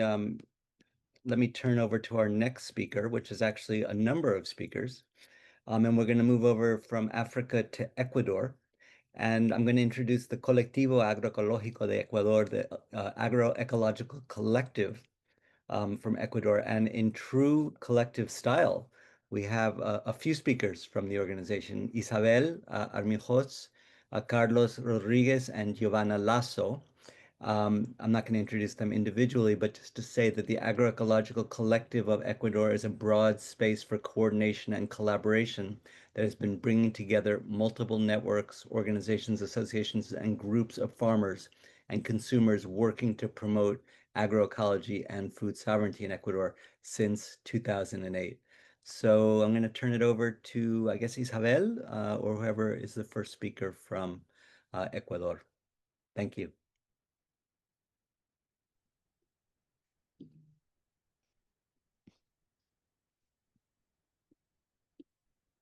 Speaker 1: turn over to our next speaker, which is actually a number of speakers. And we're going to move over from Africa to Ecuador. And I'm going to introduce the Colectivo Agroecológico de Ecuador, the Agroecological Collective from Ecuador. And in true collective style, we have a few speakers from the organization: Isabel Armijos, Carlos Rodriguez, and Giovanna Lasso. I'm not going to introduce them individually, but just to say that the Agroecological Collective of Ecuador is a broad space for coordination and collaboration that has been bringing together multiple networks, organizations, associations, and groups of farmers and consumers working to promote agroecology and food sovereignty in Ecuador since 2008. So I'm going to turn it over to, I guess, Isabel, or whoever is the first speaker from Ecuador. Thank you.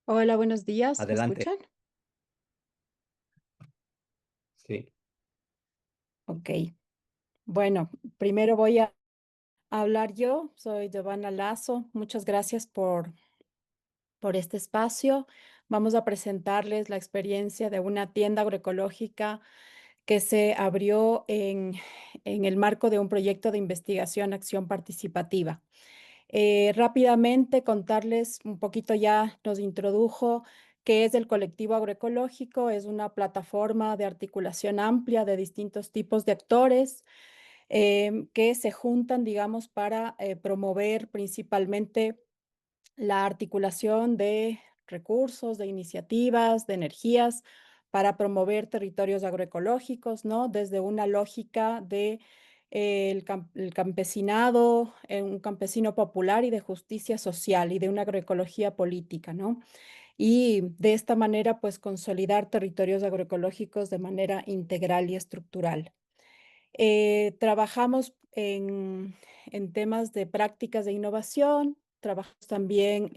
Speaker 5: Hola, buenos días. ¿Me
Speaker 1: Adelante.
Speaker 5: escuchan?
Speaker 1: Sí.
Speaker 5: Ok. Bueno, primero voy a hablar yo. Soy Giovanna Lazo. Muchas gracias por este espacio. Vamos a presentarles la experiencia de una tienda agroecológica que se abrió en el marco de un proyecto de investigación, acción participativa. Rápidamente contarles un poquito, ya nos introdujo qué es el Colectivo Agroecológico. Es una plataforma de articulación amplia de distintos tipos de actores que se juntan, digamos, para promover principalmente la articulación de recursos, de iniciativas, de energías para promover territorios agroecológicos, ¿no? Desde una lógica de el campesinado, un campesino popular y de justicia social y de una agroecología política, ¿no? Y de esta manera, pues, consolidar territorios agroecológicos de manera integral y estructural. Trabajamos en temas de prácticas de innovación, trabajamos también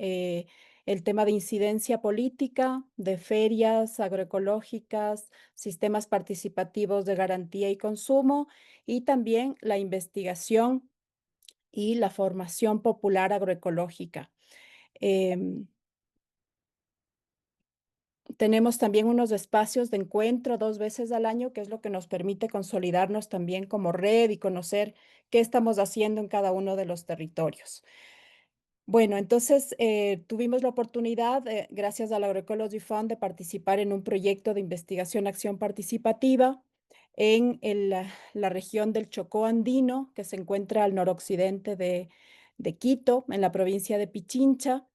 Speaker 5: el tema de incidencia política, de ferias agroecológicas, sistemas participativos de garantía y consumo, y también la investigación y la formación popular agroecológica. Tenemos también unos espacios de encuentro 2 veces al año, que es lo que nos permite consolidarnos también como red y conocer qué estamos haciendo en cada uno de los territorios. Bueno, entonces tuvimos la oportunidad, gracias al Agroecology Fund, de participar en un proyecto de investigación acción participativa en la región del Chocó andino, que se encuentra al noroccidente de Quito, en la provincia de Pichincha.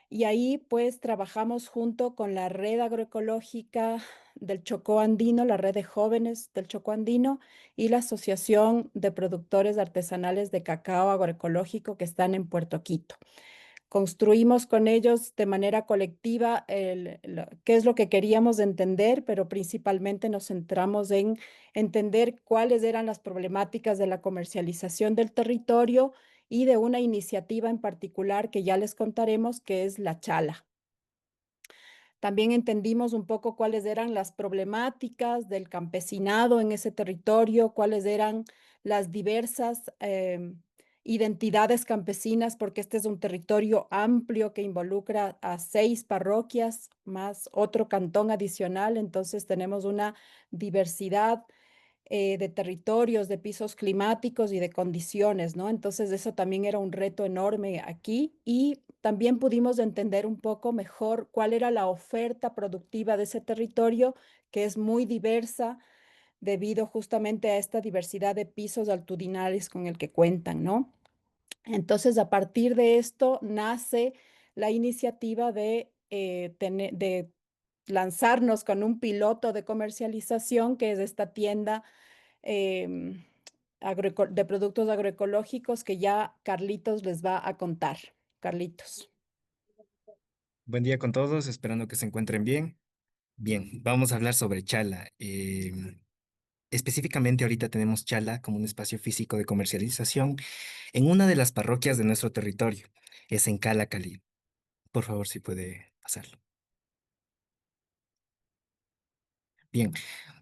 Speaker 5: Y ahí pues trabajamos junto con la red agroecológica del Chocó andino, la red de jóvenes del Chocó andino y la Asociación de Productores Artesanales de Cacao Agroecológico que están en Puerto Quito. Construimos con ellos de manera colectiva qué es lo que queríamos entender, pero principalmente nos centramos en entender cuáles eran las problemáticas de la comercialización del territorio y de una iniciativa en particular que ya les contaremos, que es la chala. También entendimos un poco cuáles eran las problemáticas del campesinado en ese territorio, cuáles eran las diversas identidades campesinas, porque este es un territorio amplio que involucra a 6 parroquias más otro cantón adicional. Entonces tenemos una diversidad de territorios, de pisos climáticos y de condiciones, ¿no? Entonces eso también era un reto enorme aquí y también pudimos entender un poco mejor cuál era la oferta productiva de ese territorio, que es muy diversa debido justamente a esta diversidad de pisos altitudinales con el que cuentan, ¿no? Entonces, a partir de esto nace la iniciativa de lanzarnos con un piloto de comercialización, que es esta tienda em, de productos agroecológicos que ya Carlitos les va a contar. Carlitos.
Speaker 6: Buen día con todos, esperando que se encuentren bien. Bien, vamos a hablar sobre Chala. Específicamente ahorita tenemos Chala como un espacio físico de comercialización en una de las parroquias de nuestro territorio. Es en Cala Cali. Por favor, si puede pasarlo. Bien,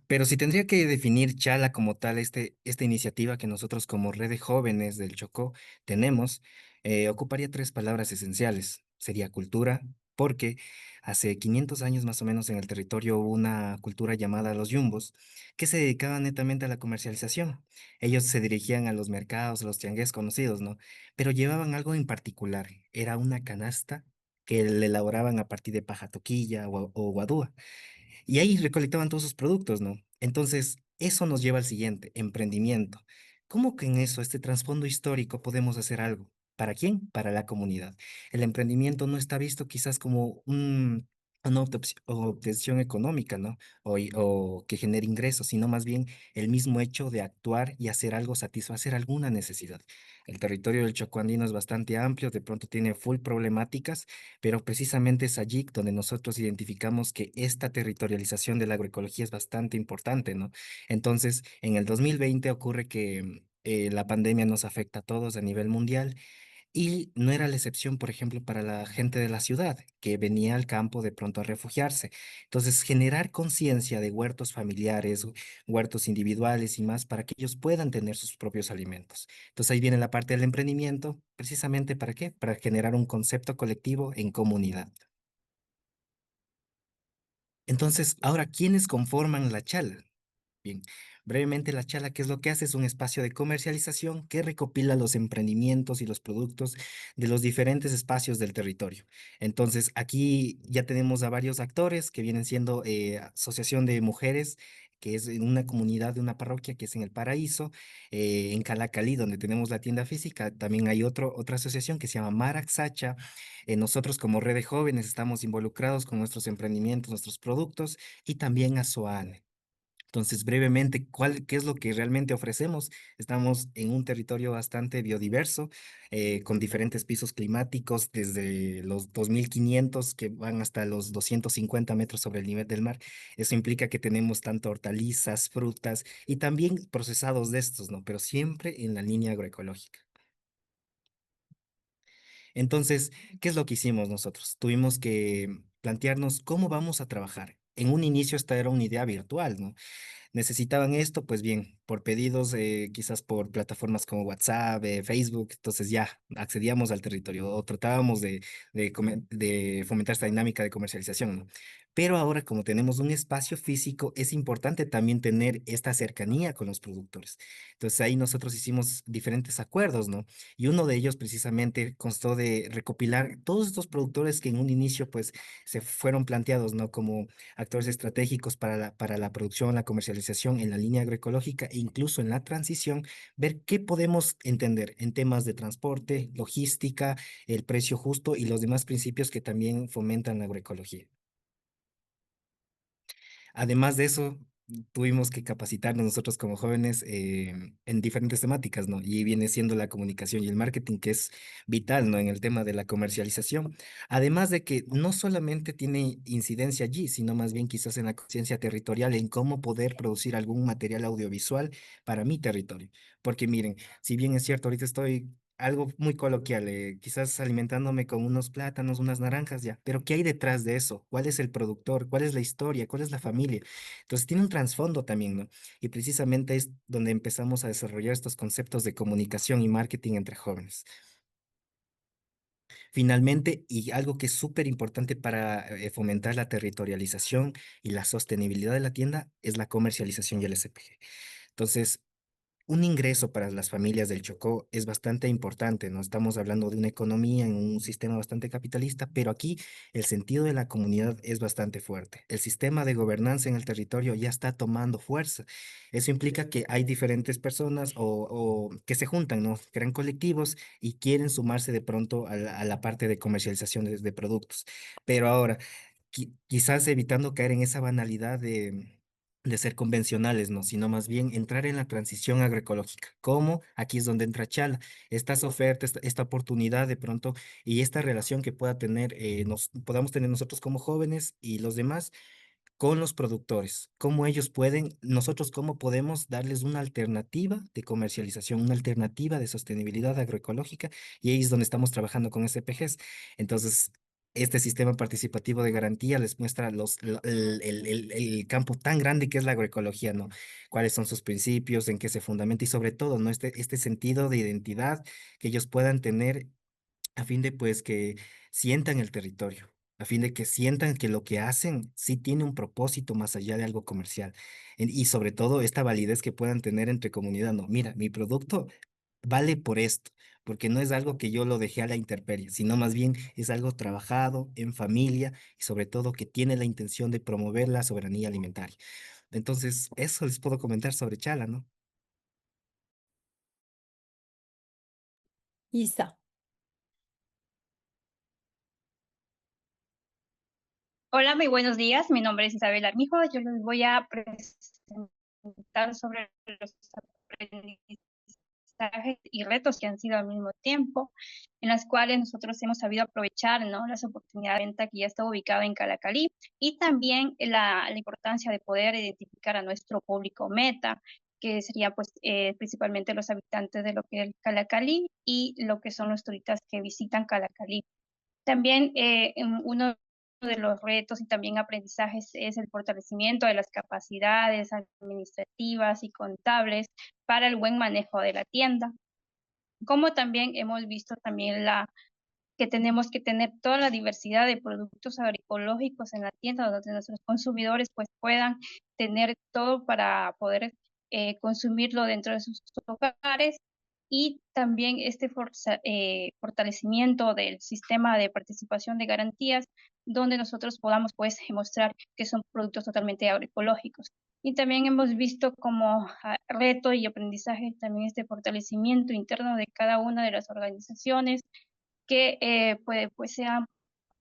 Speaker 6: pero si tendría que definir Chala como tal, esta iniciativa que nosotros como Red de Jóvenes del Chocó tenemos, ocuparía tres palabras esenciales. Sería cultura, porque hace 500 años más o menos en el territorio hubo una cultura llamada los yumbos, que se dedicaban netamente a la comercialización. Ellos se dirigían a los mercados, a los tiangués conocidos, ¿no? Pero llevaban algo en particular, era una canasta que le elaboraban a partir de paja toquilla o guadúa. Y ahí recolectaban todos sus productos, ¿no? Entonces, eso nos lleva al siguiente, emprendimiento. ¿Cómo que en eso, este trasfondo histórico, podemos hacer algo? ¿Para quién? Para la comunidad. El emprendimiento no está visto quizás como una obtención económica, ¿no? O que genere ingresos, sino más bien el mismo hecho de actuar y hacer algo, satisfacer alguna necesidad. El territorio del Chocó andino es bastante amplio, de pronto tiene full problemáticas, pero precisamente es allí donde nosotros identificamos que esta territorialización de la agroecología es bastante importante, ¿no? Entonces, en el 2020 ocurre que la pandemia nos afecta a todos a nivel mundial y no era la excepción, por ejemplo, para la gente de la ciudad que venía al campo de pronto a refugiarse. Entonces, generar conciencia de huertos familiares, huertos individuales y más para que ellos puedan tener sus propios alimentos. Entonces, ahí viene la parte del emprendimiento, precisamente ¿para qué? Para generar un concepto colectivo en comunidad. Entonces, ahora, ¿quiénes conforman la chala? Bien, brevemente la chala, ¿qué es lo que hace? Es un espacio de comercialización que recopila los emprendimientos y los productos de los diferentes espacios del territorio. Entonces, aquí ya tenemos a varios actores que vienen siendo Asociación de Mujeres, que es en una comunidad de una parroquia que es en El Paraíso, en Calacalí, donde tenemos la tienda física. También hay otra asociación que se llama Maraxacha. Nosotros como Red de Jóvenes estamos involucrados con nuestros emprendimientos, nuestros productos y también a SOANE. Entonces, brevemente, ¿qué es lo que realmente ofrecemos? Estamos en un territorio bastante biodiverso, con diferentes pisos climáticos, desde los 2500 que van hasta los 250 metros sobre el nivel del mar. Eso implica que tenemos tanto hortalizas, frutas y también procesados de estos, ¿no? Pero siempre en la línea agroecológica. Entonces, ¿qué es lo que hicimos nosotros? Tuvimos que plantearnos cómo vamos a trabajar. En un inicio esta era una idea virtual, ¿no? Necesitaban esto, pues bien, por pedidos, quizás por plataformas como WhatsApp, Facebook, entonces ya accedíamos al territorio o tratábamos de fomentar esta dinámica de comercialización, ¿no? Pero ahora, como tenemos un espacio físico, es importante también tener esta cercanía con los productores. Entonces ahí nosotros hicimos diferentes acuerdos, ¿no? Y uno de ellos precisamente constó de recopilar todos estos productores que en un inicio, pues, se fueron planteados, ¿no? Como actores estratégicos para la producción, la comercialización en la línea agroecológica e incluso en la transición, ver qué podemos entender en temas de transporte, logística, el precio justo y los demás principios que también fomentan la agroecología. Además de eso, tuvimos que capacitarnos nosotros como jóvenes en diferentes temáticas, ¿no? Y viene siendo la comunicación y el marketing, que es vital, ¿no? En el tema de la comercialización. Además de que no solamente tiene incidencia allí, sino más bien quizás en la conciencia territorial, en cómo poder producir algún material audiovisual para mi territorio. Porque miren, si bien es cierto, ahorita estoy algo muy coloquial, quizás alimentándome con unos plátanos, unas naranjas, ya, pero ¿qué hay detrás de eso? ¿Cuál es el productor? ¿Cuál es la historia? ¿Cuál es la familia? Entonces tiene un trasfondo también, ¿no? Y precisamente es donde empezamos a desarrollar estos conceptos de comunicación y marketing entre jóvenes. Finalmente, y algo que es súper importante para fomentar la territorialización y la sostenibilidad de la tienda, es la comercialización y el SPG. Entonces, un ingreso para las familias del Chocó es bastante importante, ¿no? Estamos hablando de una economía en un sistema bastante capitalista, pero aquí el sentido de la comunidad es bastante fuerte. El sistema de gobernanza en el territorio ya está tomando fuerza. Eso implica que hay diferentes personas o que se juntan, ¿no? Crean colectivos y quieren sumarse de pronto a la parte de comercialización de productos. Pero ahora, quizás evitando caer en esa banalidad de ser convencionales, ¿no? Sino más bien entrar en la transición agroecológica. ¿Cómo? Aquí es donde entra Chala. Estas ofertas, esta oportunidad de pronto y esta relación que pueda tener, podamos tener nosotros como jóvenes y los demás con los productores, cómo ellos pueden, nosotros cómo podemos darles una alternativa de comercialización, una alternativa de sostenibilidad agroecológica, y ahí es donde estamos trabajando con SPGs. Entonces, este sistema participativo de garantía les muestra el campo tan grande que es la agroecología, ¿no? Cuáles son sus principios, en qué se fundamenta y sobre todo, ¿no? Este sentido de identidad que ellos puedan tener a fin de pues que sientan el territorio, a fin de que sientan que lo que hacen sí tiene un propósito más allá de algo comercial. Y sobre todo esta validez que puedan tener entre comunidad. No, mira, mi producto vale por esto, porque no es algo que yo lo dejé a la intemperie, sino más bien es algo trabajado en familia y sobre todo que tiene la intención de promover la soberanía alimentaria. Entonces, eso les puedo comentar sobre Chala, ¿no?
Speaker 5: Isa.
Speaker 7: Hola, muy buenos días. Mi nombre es Isabel Armijo. Yo les voy a presentar sobre los aprendizajes y retos que han sido al mismo tiempo, en las cuales nosotros hemos sabido aprovechar, ¿no?, las oportunidades de venta que ya está ubicado en Calacalí, y también la importancia de poder identificar a nuestro público meta, que sería pues principalmente los habitantes de lo que es Calacalí y lo que son los turistas que visitan Calacalí. También uno de los retos y también aprendizajes es el fortalecimiento de las capacidades administrativas y contables para el buen manejo de la tienda. Como también hemos visto también que tenemos que tener toda la diversidad de productos agroecológicos en la tienda, donde nuestros consumidores pues puedan tener todo para poder consumirlo dentro de sus hogares, y también este fortalecimiento del sistema de participación de garantías, donde nosotros podamos pues mostrar que son productos totalmente agroecológicos. Y también hemos visto como reto y aprendizaje también este fortalecimiento interno de cada una de las organizaciones que pues sean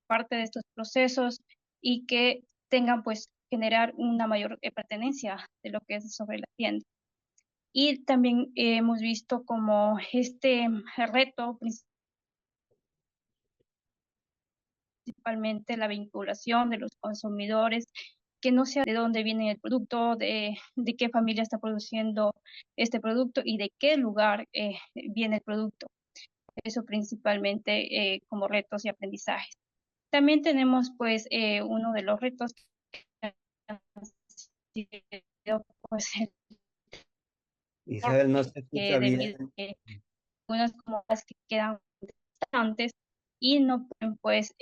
Speaker 7: parte de estos procesos y que tengan pues generar una mayor pertenencia de lo que es sobre la tienda. Y también hemos visto como este reto, principalmente la vinculación de los consumidores, que no sea de dónde viene el producto, de qué familia está produciendo este producto y de qué lugar viene el producto. Eso principalmente como retos y aprendizajes. También tenemos pues uno de los retos que ha sido pues el
Speaker 1: Isabel, no se
Speaker 7: que
Speaker 1: escucha
Speaker 7: debido
Speaker 1: bien.
Speaker 7: a que algunas comunidades que quedan distantes y no pueden pues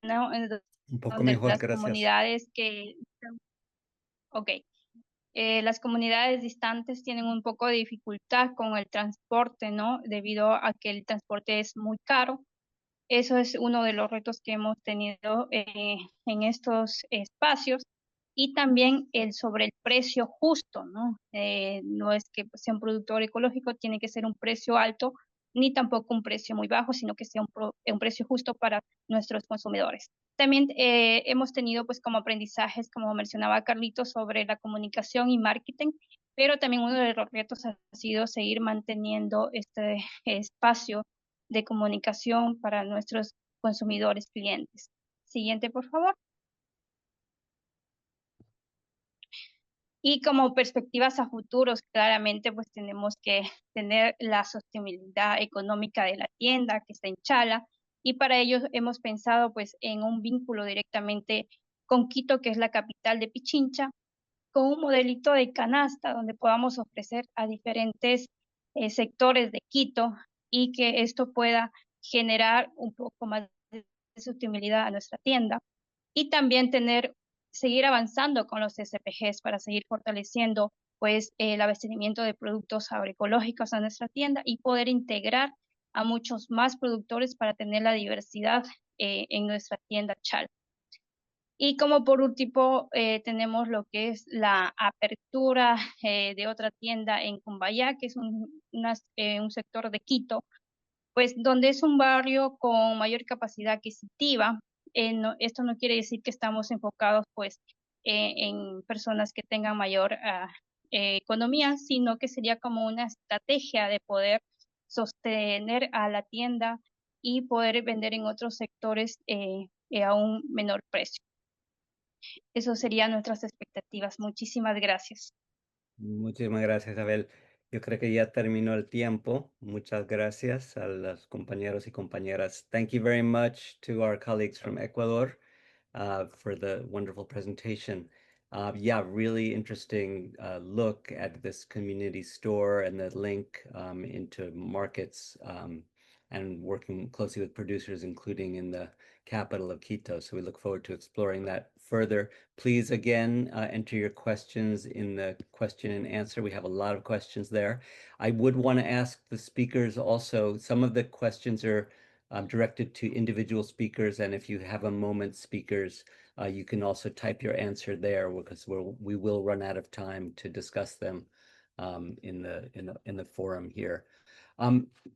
Speaker 7: no,
Speaker 1: Un poco
Speaker 7: donde
Speaker 1: mejor,
Speaker 7: las
Speaker 1: gracias.
Speaker 7: comunidades que ok, las comunidades distantes tienen un poco de dificultad con el transporte, ¿no? Debido a que el transporte es muy caro. Eso es uno de los retos que hemos tenido en estos espacios, y también el sobre el precio justo, ¿no? No es que sea un producto agroecológico, tiene que ser un precio alto, ni tampoco un precio muy bajo, sino que sea un precio justo para nuestros consumidores. También hemos tenido pues como aprendizajes, como mencionaba Carlitos, sobre la comunicación y marketing, pero también uno de los retos ha sido seguir manteniendo este espacio de comunicación para nuestros consumidores clientes. Siguiente, por favor. Y como perspectivas a futuros, claramente, pues tenemos que tener la sostenibilidad económica de la tienda que está en Chala, y para ello hemos pensado pues en un vínculo directamente con Quito, que es la capital de Pichincha, con un modelito de canasta donde podamos ofrecer a diferentes sectores de Quito, y que esto pueda generar un poco más de sostenibilidad a nuestra tienda, y también seguir avanzando con los SPGs para seguir fortaleciendo pues el abastecimiento de productos agroecológicos a nuestra tienda y poder integrar a muchos más productores para tener la diversidad en nuestra tienda Chal. Y como por último, tenemos lo que es la apertura de otra tienda en Cumbayá, que es un sector de Quito, pues donde es un barrio con mayor capacidad adquisitiva. Esto no quiere decir que estamos enfocados pues en personas que tengan mayor economía, sino que sería como una estrategia de poder sostener a la tienda y poder vender en otros sectores a un menor precio. Eso serían nuestras expectativas. Muchísimas gracias.
Speaker 1: Muchísimas gracias, Abel. Yo creo que ya terminó el tiempo. Muchas gracias a los compañeros y compañeras. Thank you very much to our colleagues from Ecuador for the wonderful presentation. Yeah, really interesting look at this community store and the link into markets and working closely with producers, including in the capital of Quito. So we look forward to exploring that further. Please, again, enter your questions in the question and answer. We have a lot of questions there. I would want to ask the speakers also, some of the questions are directed to individual speakers, and if you have a moment, speakers, you can also type your answer there because we will run out of time to discuss them in the forum here.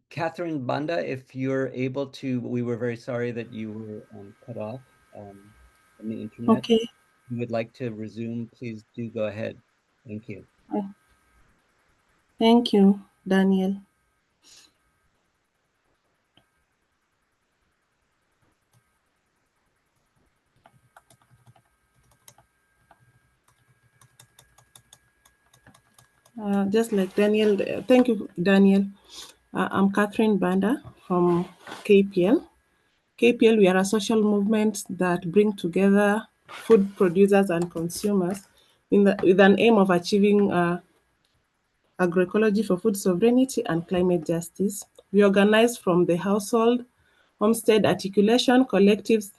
Speaker 1: Catherine Banda, if you're able to, we were very sorry that you were cut off from the internet.
Speaker 4: Okay.
Speaker 1: If you would like to resume, please do go ahead. Thank you.
Speaker 4: Thank you, Daniel. Just like Daniel, thank you, Daniel. I'm Catherine Banda from KPL. KPL, we are a social movement that bring together food producers and consumers with an aim of achieving agroecology for food sovereignty and climate justice. We organize from the household, homestead, articulation, collectives,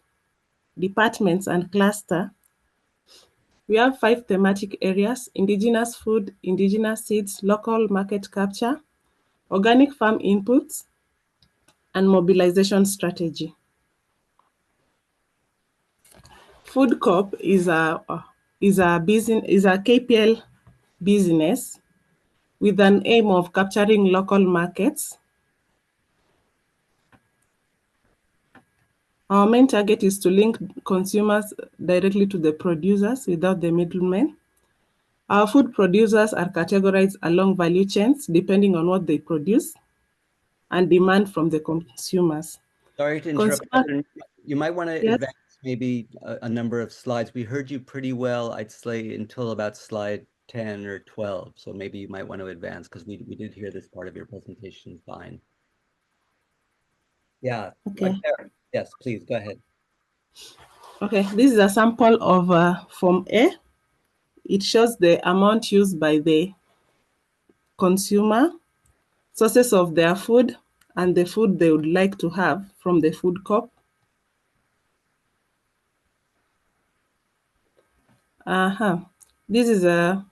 Speaker 4: departments, and cluster. We have 5 thematic areas: indigenous food, indigenous seeds, local market capture, organic farm inputs, and mobilization strategy. Food Corp is a KPL business with an aim of capturing local markets. Our main target is to link consumers directly to the producers without the middlemen. Our food producers are categorized along value chains depending on what they produce and demand from the consumers.
Speaker 1: Sorry to interrupt, Catherine. You might want to advance maybe a number of slides. We heard you pretty well, I'd say, until about slide 10 or 12. So maybe you might want to advance because we did hear this part of your presentation fine. Yeah,
Speaker 4: okay.
Speaker 1: Right there. Yes, please, go ahead.
Speaker 4: Okay, this is a sample of Form A. It shows the amount used by the consumer, sources of their food, and the food they would like to have from the food corp. This is a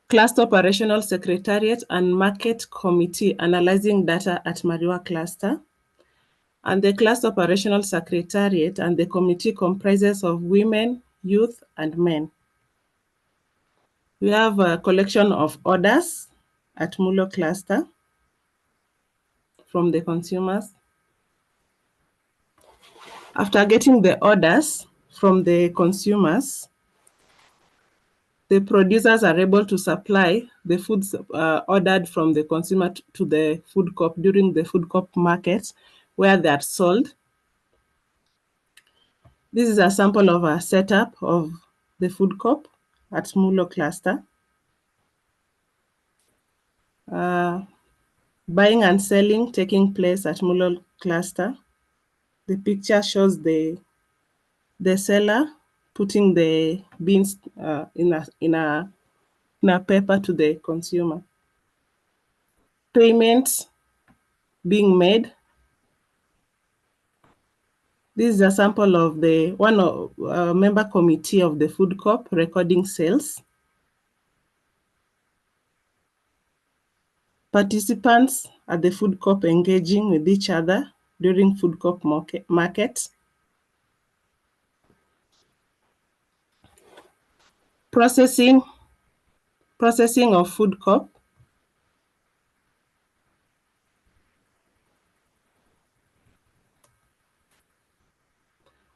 Speaker 4: cluster operational secretariat and market committee analyzing data at Mariwa cluster. And the cluster operational secretariat and the committee comprises of women, youth, and men. We have a collection of orders at Mulo cluster from the consumers. After getting the orders from the consumers, the producers are able to supply the foods ordered from the consumer to the food corp during the food corp market where they are sold. This is a sample of a setup of the food corp at Mulo cluster. Buying and selling taking place at Mulo cluster. The picture shows the seller putting the beans in a paper to the consumer. Payments being made. This is a sample of the member committee of the food corp recording sales. participants at the food co-op engaging with each other during food co-op market, processing of food co-op,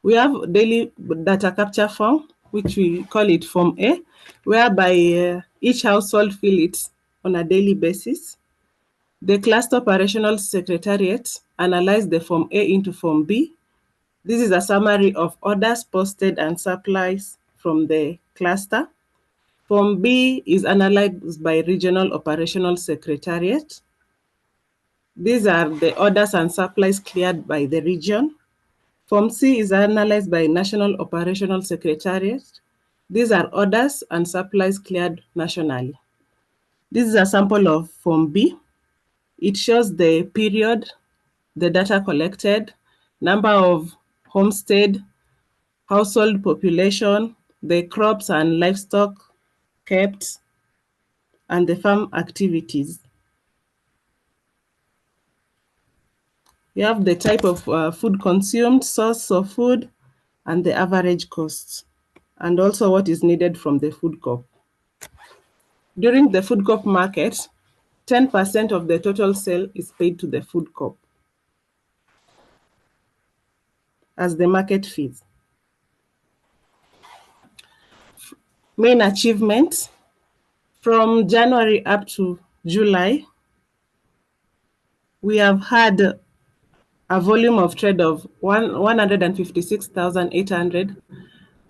Speaker 4: we have daily data capture form, which we call it Form A, whereby each household fill it on a daily basis. The cluster operational secretariat analyze the Form A into Form B. This is a summary of orders posted and supplies from the cluster. Form B is analyzed by regional operational secretariat. These are the orders and supplies cleared by the region. Form C is analyzed by National Operational Secretariat. These are orders and supplies cleared nationally. This is a sample of Form B. It shows the period, the data collected, number of homestead, household population, the crops and livestock kept, and the farm activities. You have the type of food consumed, source of food, and the average cost, and also what is needed from the food co-op. During the food co-op market, 10% of the total sale is paid to the food co-op as the market fees. Main achievements from January up to July, we have had a volume of trade of 156,800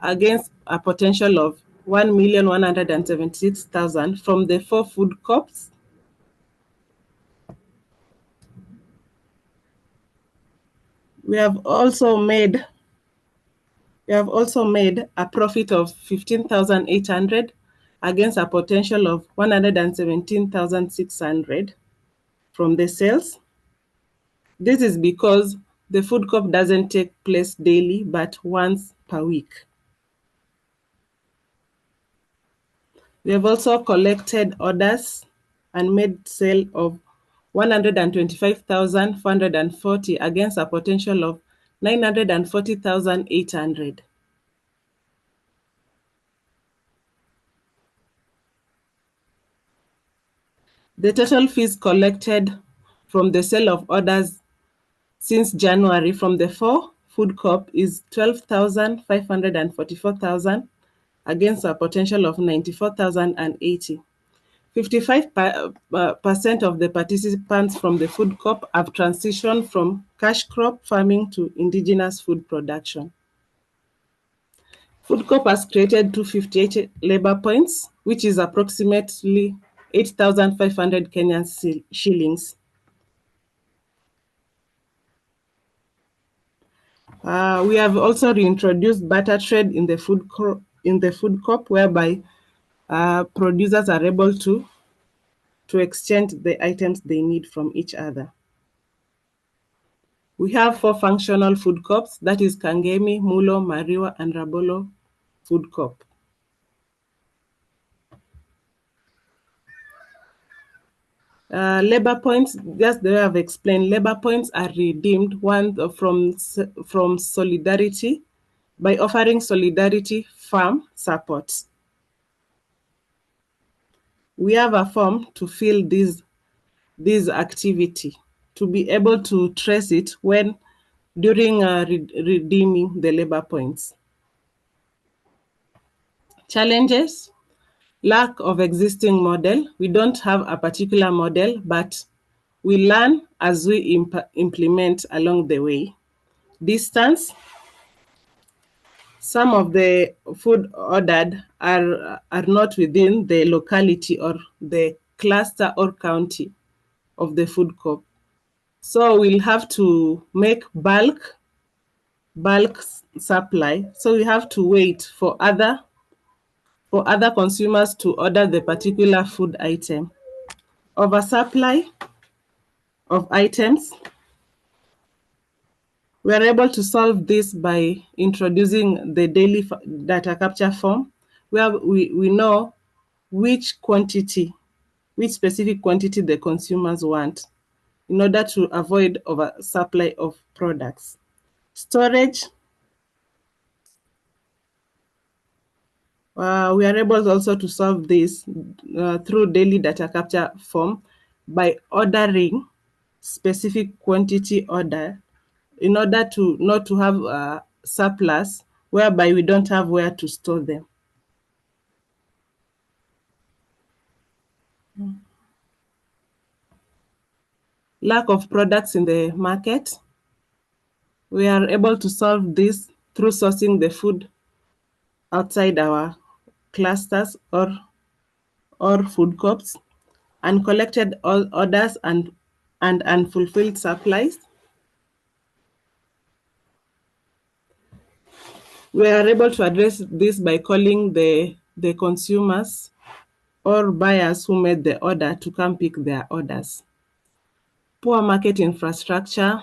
Speaker 4: against a potential of 1,176,000 from the 4 food co-ops. We have also made a profit of 15,800 against a potential of 117,600 from the sales. This is because the food co-op doesn't take place daily, but once per week. We have also collected orders and made sale of 125,440 against a potential of 940,800. The total fees collected from the sale of orders since January from the 4 food co-op is 12,544,000 against a potential of 94,080. 55% of the participants from the food co-op have transitioned from cash crop farming to indigenous food production. Food co-op has created 258 labor points, which is approximately 8,500 Kenyan shillings. We have also reintroduced barter trade in the food co-op, whereby producers are able to exchange the items they need from each other. We have 4 functional food co-ops, that is Kangemi, Mulo, Mariwa, and Rabolo food co-op. Labor points, just the way I've explained, labor points are redeemed from Solidarity by offering Solidarity farm support. We have a form to fill this activity, to be able to trace it when during redeeming the labor points. Challenges: lack of existing model. We don't have a particular model, but we learn as we implement along the way. Distance: some of the food ordered are not within the locality or the cluster or county of the food co-op. So we'll have to make bulk supply. So we have to wait for other consumers to order the particular food item. Oversupply of items. We are able to solve this by introducing the daily data capture form, where we know which quantity which specific quantity the consumers want in order to avoid oversupply of products. Storage, we are able also to solve this through daily data capture form by ordering specific quantity order in order to not to have surplus whereby we don't have where to store them. Lack of products in the market. We are able to solve this through sourcing the food outside our clusters or food crops, uncollected orders and unfulfilled supplies. We are able to address this by calling the consumers or buyers who made the order to come pick their orders. Poor market infrastructure,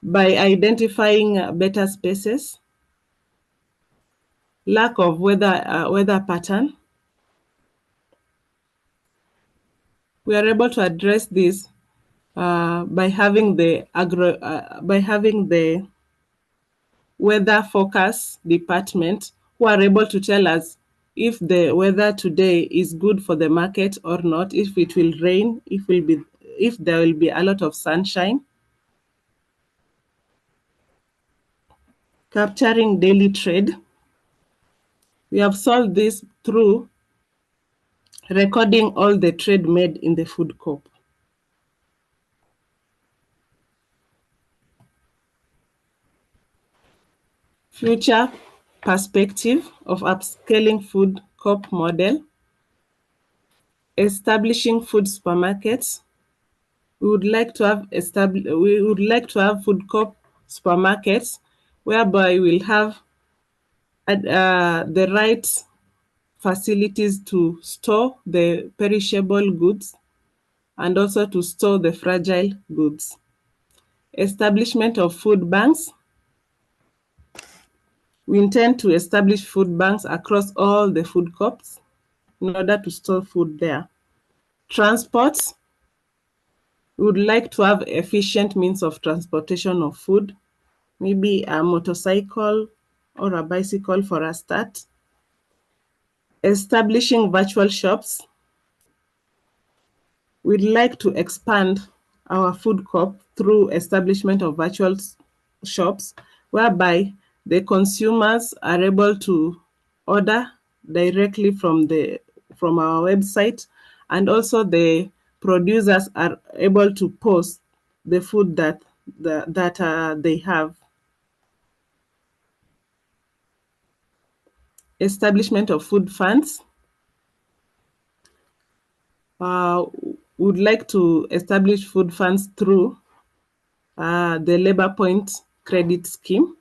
Speaker 4: by identifying better spaces. Lack of weather pattern. We are able to address this by having the weather forecast department who are able to tell us if the weather today is good for the market or not, if it will rain, if there will be a lot of sunshine. Capturing daily trade. We have solved this through recording all the trade made in the food co-op. Future perspective of upscaling food co-op model. Establishing food supermarkets. We would like to have food co-op supermarkets whereby we'll have the right facilities to store the perishable goods and also to store the fragile goods. Establishment of food banks. We intend to establish food banks across all the food co-ops in order to store food there. Transport. We would like to have efficient means of transportation of food, maybe a motorcycle or a bicycle for a start. Establishing virtual shops. We'd like to expand our food co-op through establishment of virtual shops whereby the consumers are able to order directly from our website, and also the producers are able to post the food that they have. Establishment of food funds. Would like to establish food funds through the Labor Point Credit Scheme.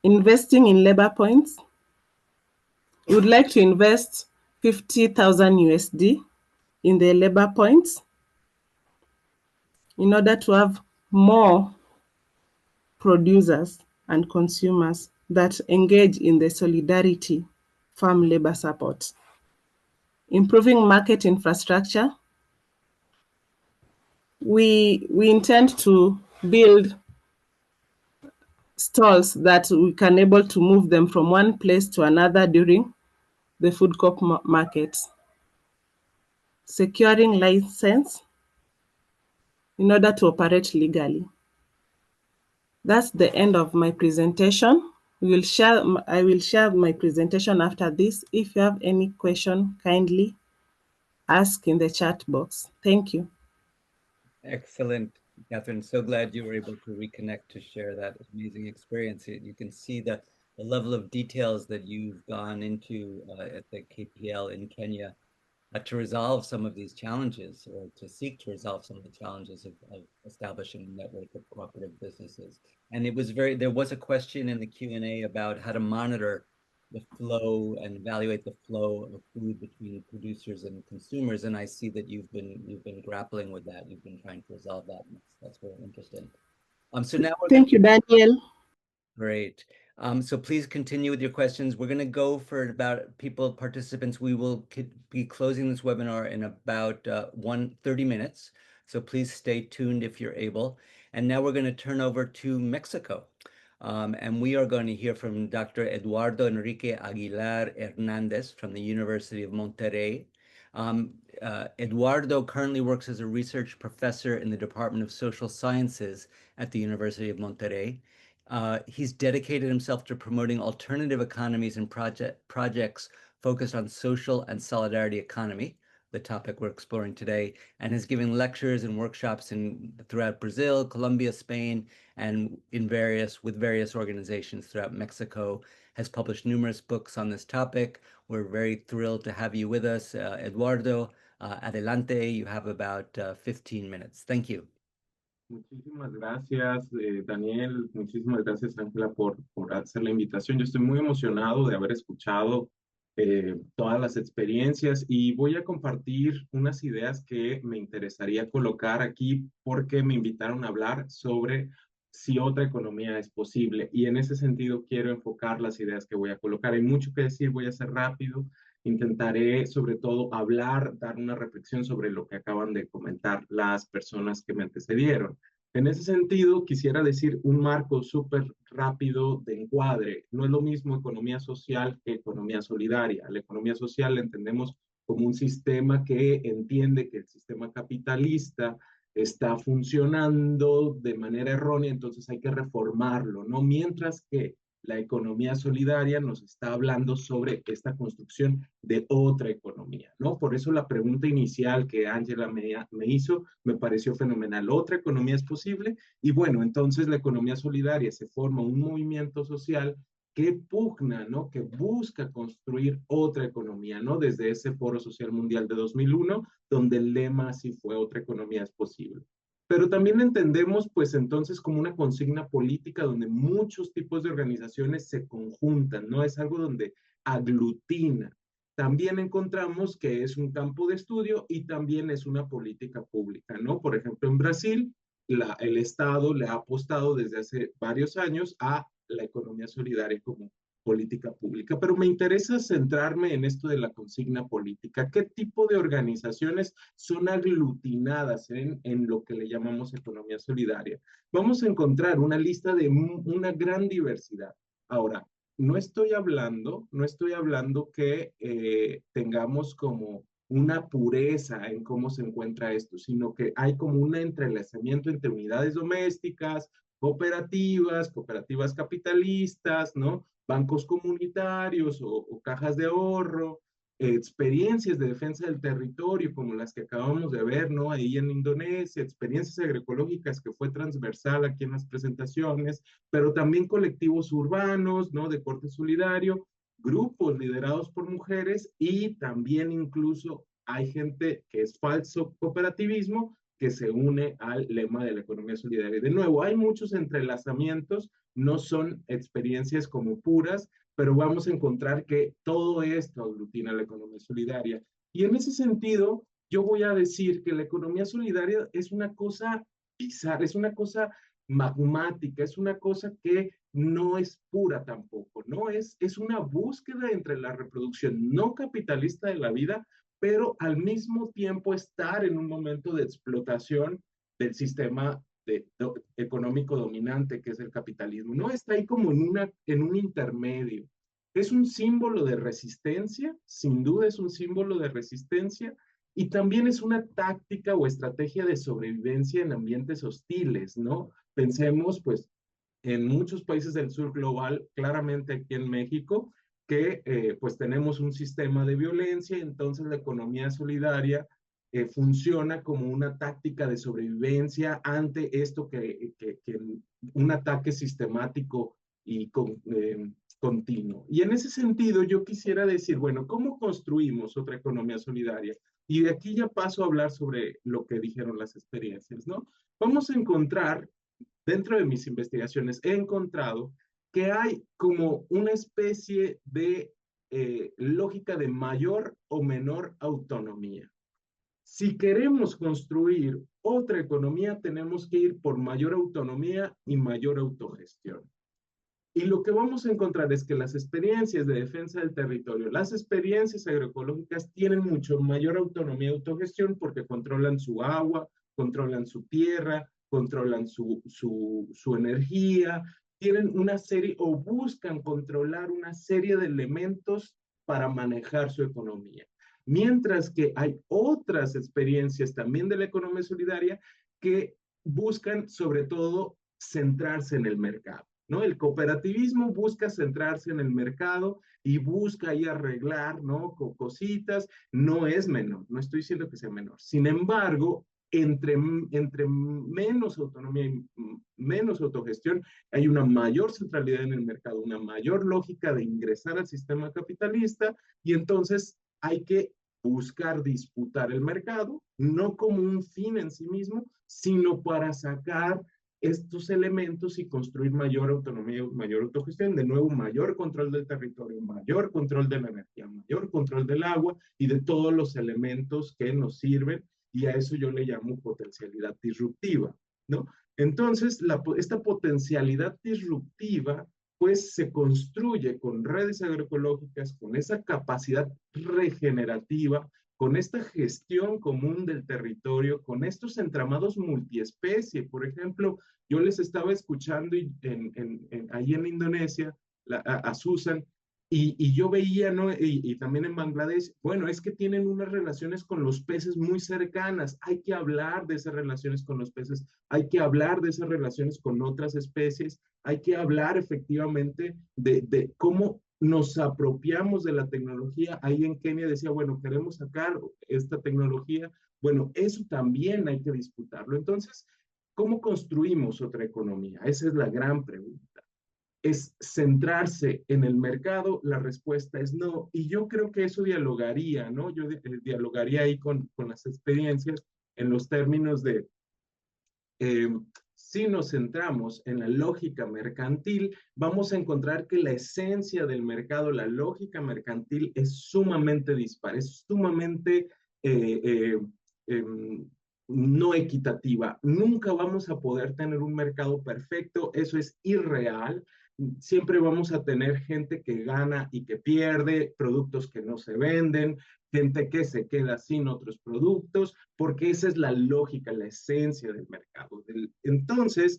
Speaker 4: Investing in Labor Points. We would like to invest 50,000 USD in the Labor Points in order to have more producers and consumers that engage in the solidarity farm labor support. Improving market infrastructure. We intend to build stalls that we can able to move them from one place to another during the food co-op markets. Securing license in order to operate legally. That's the end of my presentation. I will share my presentation after this. If you have any question, kindly ask in the chat box. Thank you.
Speaker 1: Excellent, Catherine. So glad you were able to reconnect to share that amazing experience. You can see the level of details that you've gone into at the KPL in Kenya to resolve some of these challenges, or to seek to resolve some of the challenges of establishing a network of cooperative businesses. And there was a question in the Q&A about how to monitor the flow and evaluate the flow of food between producers and consumers. And I see that you've been grappling with that. You've been trying to resolve that. That's very interesting. So now
Speaker 4: thank you, Daniel.
Speaker 1: Great. So please continue with your questions. We're going to go for about participants. We will be closing this webinar in about 30 minutes. So please stay tuned if you're able. And now we're going to turn over to Mexico. And we are going to hear from Dr. Eduardo Enrique Aguilar Hernández from the University of Monterrey. Eduardo currently works as a research professor in the Department of Social Sciences at the University of Monterrey. He's dedicated himself to promoting alternative economies and projects focused on social and solidarity economy, the topic we're exploring today, and has given lectures and workshops throughout Brazil, Colombia, Spain, and with various organizations throughout Mexico, has published numerous books on this topic. We're very thrilled to have you with us, Eduardo. Adelante, you have about 15 minutes. Thank you.
Speaker 8: Muchísimas gracias, Daniel. Muchísimas gracias, Ángela, por hacer la invitación. Yo estoy muy emocionado de haber escuchado todas las experiencias y voy a compartir unas ideas que me interesaría colocar aquí porque me invitaron a hablar sobre si otra economía es posible. Y en ese sentido quiero enfocar las ideas que voy a colocar. Hay mucho que decir, voy a ser rápido. Intentaré sobre todo dar una reflexión sobre lo que acaban de comentar las personas que me antecedieron. En ese sentido, quisiera decir un marco súper rápido de encuadre. No es lo mismo economía social que economía solidaria. La economía social la entendemos como un sistema que entiende que el sistema capitalista está funcionando de manera errónea, entonces hay que reformarlo, ¿no? Mientras que la economía solidaria nos está hablando sobre esta construcción de otra economía, ¿no? Por eso la pregunta inicial que Ángela me hizo me pareció fenomenal. ¿Otra economía es posible? Y bueno, entonces la economía solidaria se forma un movimiento social que pugna, ¿no? Que busca construir otra economía, ¿no? Desde ese Foro Social Mundial de 2001, donde el lema así fue: otra economía es posible. Pero también entendemos, pues entonces, como una consigna política donde muchos tipos de organizaciones se conjuntan, ¿no? Es algo donde aglutina. También encontramos que es un campo de estudio y también es una política pública, ¿no? Por ejemplo, en Brasil, el Estado le ha apostado desde hace varios años a la economía solidaria como política pública, pero me interesa centrarme en esto de la consigna política. ¿Qué tipo de organizaciones son aglutinadas en lo que le llamamos economía solidaria? Vamos a encontrar una lista de una gran diversidad. Ahora, no estoy hablando que tengamos como una pureza en cómo se encuentra esto, sino que hay como un entrelazamiento entre unidades domésticas, cooperativas capitalistas, ¿no? Bancos comunitarios o cajas de ahorro, experiencias de defensa del territorio como las que acabamos de ver, ¿no? Ahí en Indonesia, experiencias agroecológicas que fue transversal aquí en las presentaciones, pero también colectivos urbanos, ¿no? De corte solidario, grupos liderados por mujeres y también incluso hay gente que es falso cooperativismo que se une al lema de la economía solidaria. De nuevo, hay muchos entrelazamientos, no son experiencias como puras, pero vamos a encontrar que todo esto aglutina la economía solidaria. Y en ese sentido, yo voy a decir que la economía solidaria es una cosa bizarra, es una cosa magmática, es una cosa que no es pura tampoco, ¿no? Es una búsqueda entre la reproducción no capitalista de la vida, pero al mismo tiempo estar en un momento de explotación del sistema económico dominante que es el capitalismo. No está ahí como en un intermedio. Es un símbolo de resistencia, sin duda es un símbolo de resistencia, y también es una táctica o estrategia de sobrevivencia en ambientes hostiles, ¿no? Pensemos, pues, en muchos países del sur global, claramente aquí en México, que pues tenemos un sistema de violencia, entonces la economía solidaria funciona como una táctica de sobrevivencia ante esto que un ataque sistemático y continuo. Y en ese sentido yo quisiera decir, bueno, ¿cómo construimos otra economía solidaria? Y de aquí ya paso a hablar sobre lo que dijeron las experiencias, ¿no? Vamos a encontrar, dentro de mis investigaciones, he encontrado que hay como una especie de lógica de mayor o menor autonomía. Si queremos construir otra economía, tenemos que ir por mayor autonomía y mayor autogestión. Y lo que vamos a encontrar es que las experiencias de defensa del territorio, las experiencias agroecológicas tienen mucho mayor autonomía y autogestión porque controlan su agua, controlan su tierra, controlan su energía, tienen una serie o buscan controlar una serie de elementos para manejar su economía. Mientras que hay otras experiencias también de la economía solidaria que buscan sobre todo centrarse en el mercado, ¿no? El cooperativismo busca centrarse en el mercado y busca ahí arreglar, ¿no? Cositas, no es menor, no estoy diciendo que sea menor. Sin embargo, entre menos autonomía y menos autogestión, hay una mayor centralidad en el mercado, una mayor lógica de ingresar al sistema capitalista y entonces hay que buscar disputar el mercado, no como un fin en sí mismo, sino para sacar estos elementos y construir mayor autonomía, mayor autogestión, de nuevo, mayor control del territorio, mayor control de la energía, mayor control del agua y de todos los elementos que nos sirven, y a eso yo le llamo potencialidad disruptiva, ¿no? Entonces, esta potencialidad disruptiva pues se construye con redes agroecológicas, con esa capacidad regenerativa, con esta gestión común del territorio, con estos entramados multiespecie. Por ejemplo, yo les estaba escuchando ahí en Indonesia a Susan, y yo veía, ¿no? Y también en Bangladesh, bueno, es que tienen unas relaciones con los peces muy cercanas. Hay que hablar de esas relaciones con los peces, hay que hablar de esas relaciones con otras especies, hay que hablar efectivamente de cómo nos apropiamos de la tecnología. Ahí en Kenia decía, bueno, queremos sacar esta tecnología. Bueno, eso también hay que disputarlo. Entonces, ¿cómo construimos otra economía? Esa es la gran pregunta. ¿Es centrarse en el mercado? La respuesta es no. Y yo creo que eso dialogaría, ¿no? Yo dialogaría ahí con las experiencias en los términos de, eh, si nos centramos en la lógica mercantil, vamos a encontrar que la esencia del mercado, la lógica mercantil, es sumamente dispar, es sumamente eh, eh, eh, no equitativa. Nunca vamos a poder tener un mercado perfecto, eso es irreal. Siempre vamos a tener gente que gana y que pierde, productos que no se venden, gente que se queda sin otros productos, porque esa es la lógica, la esencia del mercado. Entonces,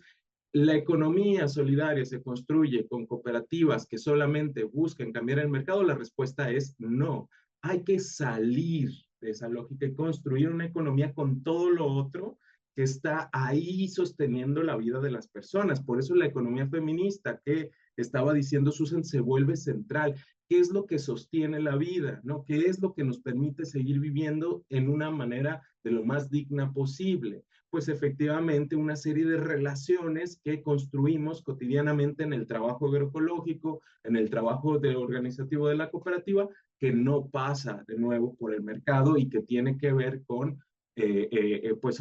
Speaker 8: la economía solidaria se construye con cooperativas que solamente busquen cambiar el mercado. La respuesta es no. Hay que salir de esa lógica y construir una economía con todo lo otro que está ahí sosteniendo la vida de las personas. Por eso la economía feminista que estaba diciendo Susan se vuelve central. ¿Qué es lo que sostiene la vida? ¿No? ¿Qué es lo que nos permite seguir viviendo en una manera de lo más digna posible? Pues efectivamente una serie de relaciones que construimos cotidianamente en el trabajo agroecológico, en el trabajo organizativo de la cooperativa, que no pasa de nuevo por el mercado y que tiene que ver con pues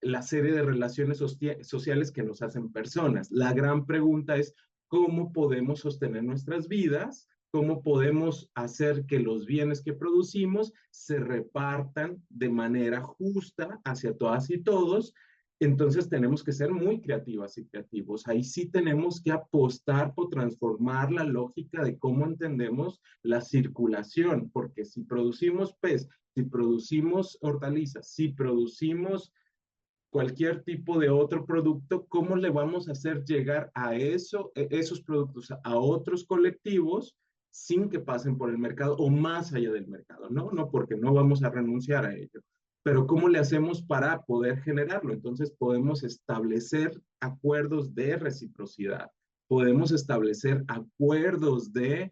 Speaker 8: la serie de relaciones sociales que nos hacen personas. La gran pregunta es cómo podemos sostener nuestras vidas, cómo podemos hacer que los bienes que producimos se repartan de manera justa hacia todas y todos. Entonces tenemos que ser muy creativas y creativos. Ahí sí tenemos que apostar por transformar la lógica de cómo entendemos la circulación, porque si producimos pez, si producimos hortalizas, si producimos cualquier tipo de otro producto, ¿cómo le vamos a hacer llegar a esos productos a otros colectivos sin que pasen por el mercado o más allá del mercado? No, no, porque no vamos a renunciar a ello. Pero ¿cómo le hacemos para poder generarlo? Entonces podemos establecer acuerdos de reciprocidad, podemos establecer acuerdos de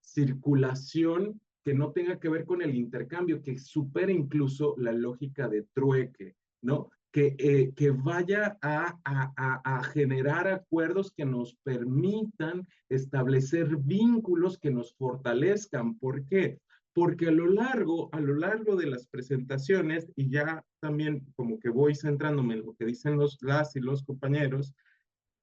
Speaker 8: circulación que no tenga que ver con el intercambio, que supere incluso la lógica de trueque, ¿no? Que vaya a generar acuerdos que nos permitan establecer vínculos que nos fortalezcan. ¿Por qué? Porque a lo largo de las presentaciones, y ya también como que voy centrándome en lo que dicen las y los compañeros,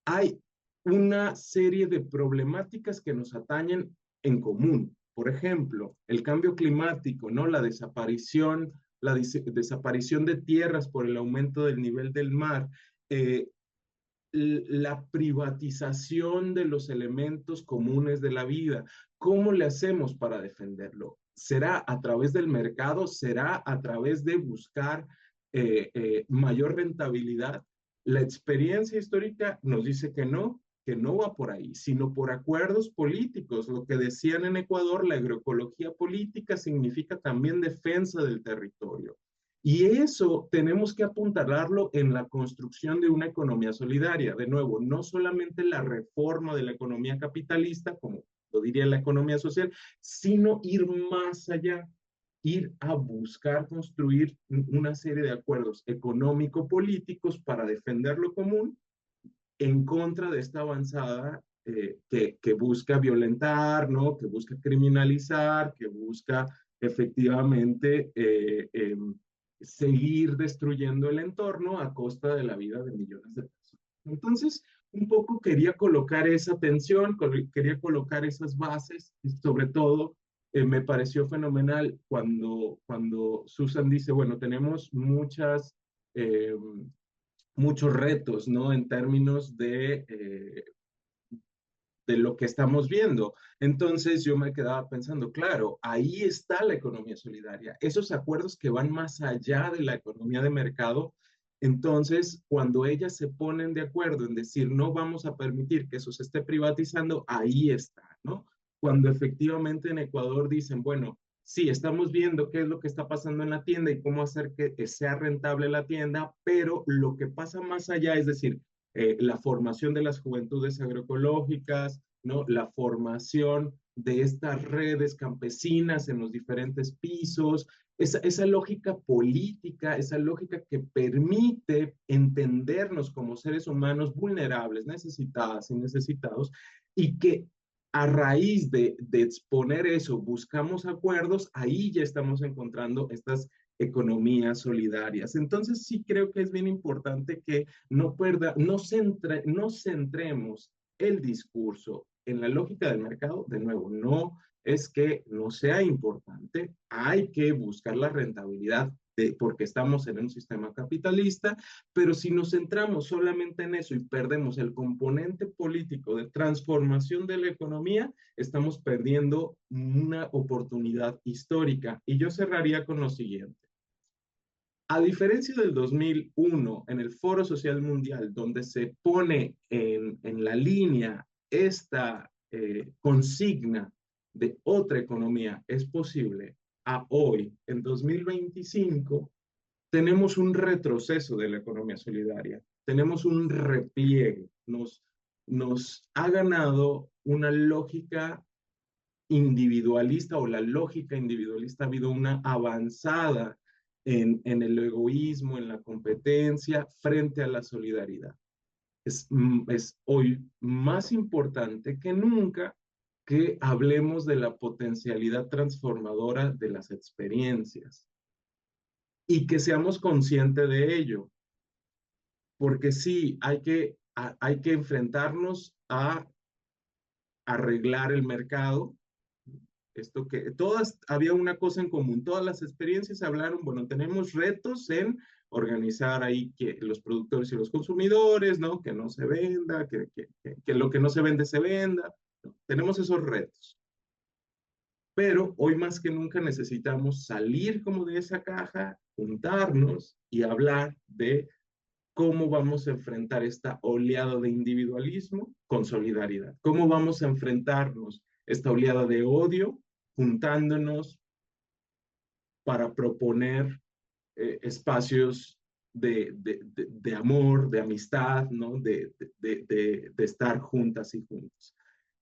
Speaker 8: hay una serie de problemáticas que nos atañen en común. Por ejemplo, el cambio climático, ¿no? La desaparición de tierras por el aumento del nivel del mar, la privatización de los elementos comunes de la vida. ¿Cómo le hacemos para defenderlo? ¿Será a través del mercado? ¿Será a través de buscar mayor rentabilidad? La experiencia histórica nos dice que no va por ahí, sino por acuerdos políticos. Lo que decían en Ecuador, la agroecología política significa también defensa del territorio. Y eso tenemos que apuntalarlo en la construcción de una economía solidaria. De nuevo, no solamente la reforma de la economía capitalista, como lo diría la economía social, sino ir más allá, ir a buscar construir una serie de acuerdos económico-políticos para defender lo común en contra de esta avanzada que busca violentar, ¿no? Que busca criminalizar, que busca efectivamente seguir destruyendo el entorno a costa de la vida de millones de personas. Entonces, un poco quería colocar esa tensión, quería colocar esas bases, y sobre todo me pareció fenomenal cuando Susan dice, bueno, tenemos muchos retos, ¿no? En términos de lo que estamos viendo. Entonces yo me quedaba pensando, claro, ahí está la economía solidaria, esos acuerdos que van más allá de la economía de mercado. Entonces, cuando ellas se ponen de acuerdo en decir, no vamos a permitir que eso se esté privatizando, ahí está, ¿no? Cuando efectivamente en Ecuador dicen, bueno, sí, estamos viendo qué es lo que está pasando en la tienda y cómo hacer que sea rentable la tienda, pero lo que pasa más allá, es decir, la formación de las juventudes agroecológicas, ¿no? La formación de estas redes campesinas en los diferentes pisos, esa lógica política, esa lógica que permite entendernos como seres humanos vulnerables, necesitadas y necesitados, y que a raíz de exponer eso, buscamos acuerdos, ahí ya estamos encontrando estas economías solidarias. Entonces sí creo que es bien importante que no centremos el discurso en la lógica del mercado. De nuevo, no es que no sea importante, hay que buscar la rentabilidad porque estamos en un sistema capitalista, pero si nos centramos solamente en eso y perdemos el componente político de transformación de la economía, estamos perdiendo una oportunidad histórica. Y yo cerraría con lo siguiente. A diferencia del 2001, en el Foro Social Mundial, donde se pone en la línea esta consigna de otra economía es posible, a hoy, en 2025, tenemos un retroceso de la economía solidaria, tenemos un repliegue, nos ha ganado una lógica individualista, o la lógica individualista, ha habido una avanzada en el egoísmo, en la competencia, frente a la solidaridad. Es hoy más importante que nunca que hablemos de la potencialidad transformadora de las experiencias y que seamos conscientes de ello, porque sí, hay que enfrentarnos a arreglar el mercado. Esto que todas, había una cosa en común, todas las experiencias hablaron, bueno, tenemos retos en organizar ahí que los productores y los consumidores, ¿no? Que no se venda, que lo que no se vende se venda, ¿no? Tenemos esos retos. Pero hoy más que nunca necesitamos salir como de esa caja, juntarnos y hablar de cómo vamos a enfrentar esta oleada de individualismo con solidaridad. Cómo vamos a enfrentarnos esta oleada de odio juntándonos para proponer espacios de amor, de amistad, ¿no? De estar juntas y juntos.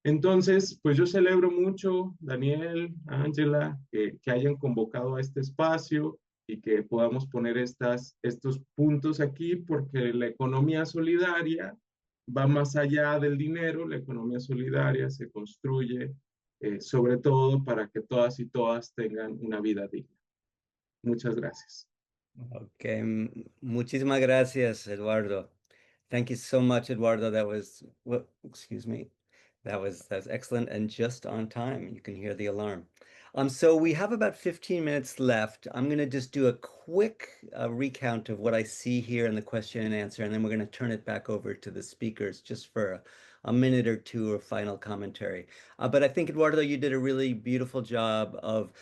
Speaker 8: Entonces, pues yo celebro mucho, Daniel, Ángela, que hayan convocado a este espacio y que podamos poner estos puntos aquí, porque la economía solidaria va más allá del dinero. La economía solidaria se construye sobre todo para que todas y todas tengan una vida digna. Muchas gracias.
Speaker 1: Okay, muchísimas gracias, Eduardo. Thank you so much, Eduardo. That was, well, excuse me. That's excellent and just on time. You can hear the alarm. So we have about 15 minutes left. I'm going to just do a quick recount of what I see here in the question and answer, and then we're going to turn it back over to the speakers just for a minute or two of final commentary. But I think, Eduardo, you did a really beautiful job of,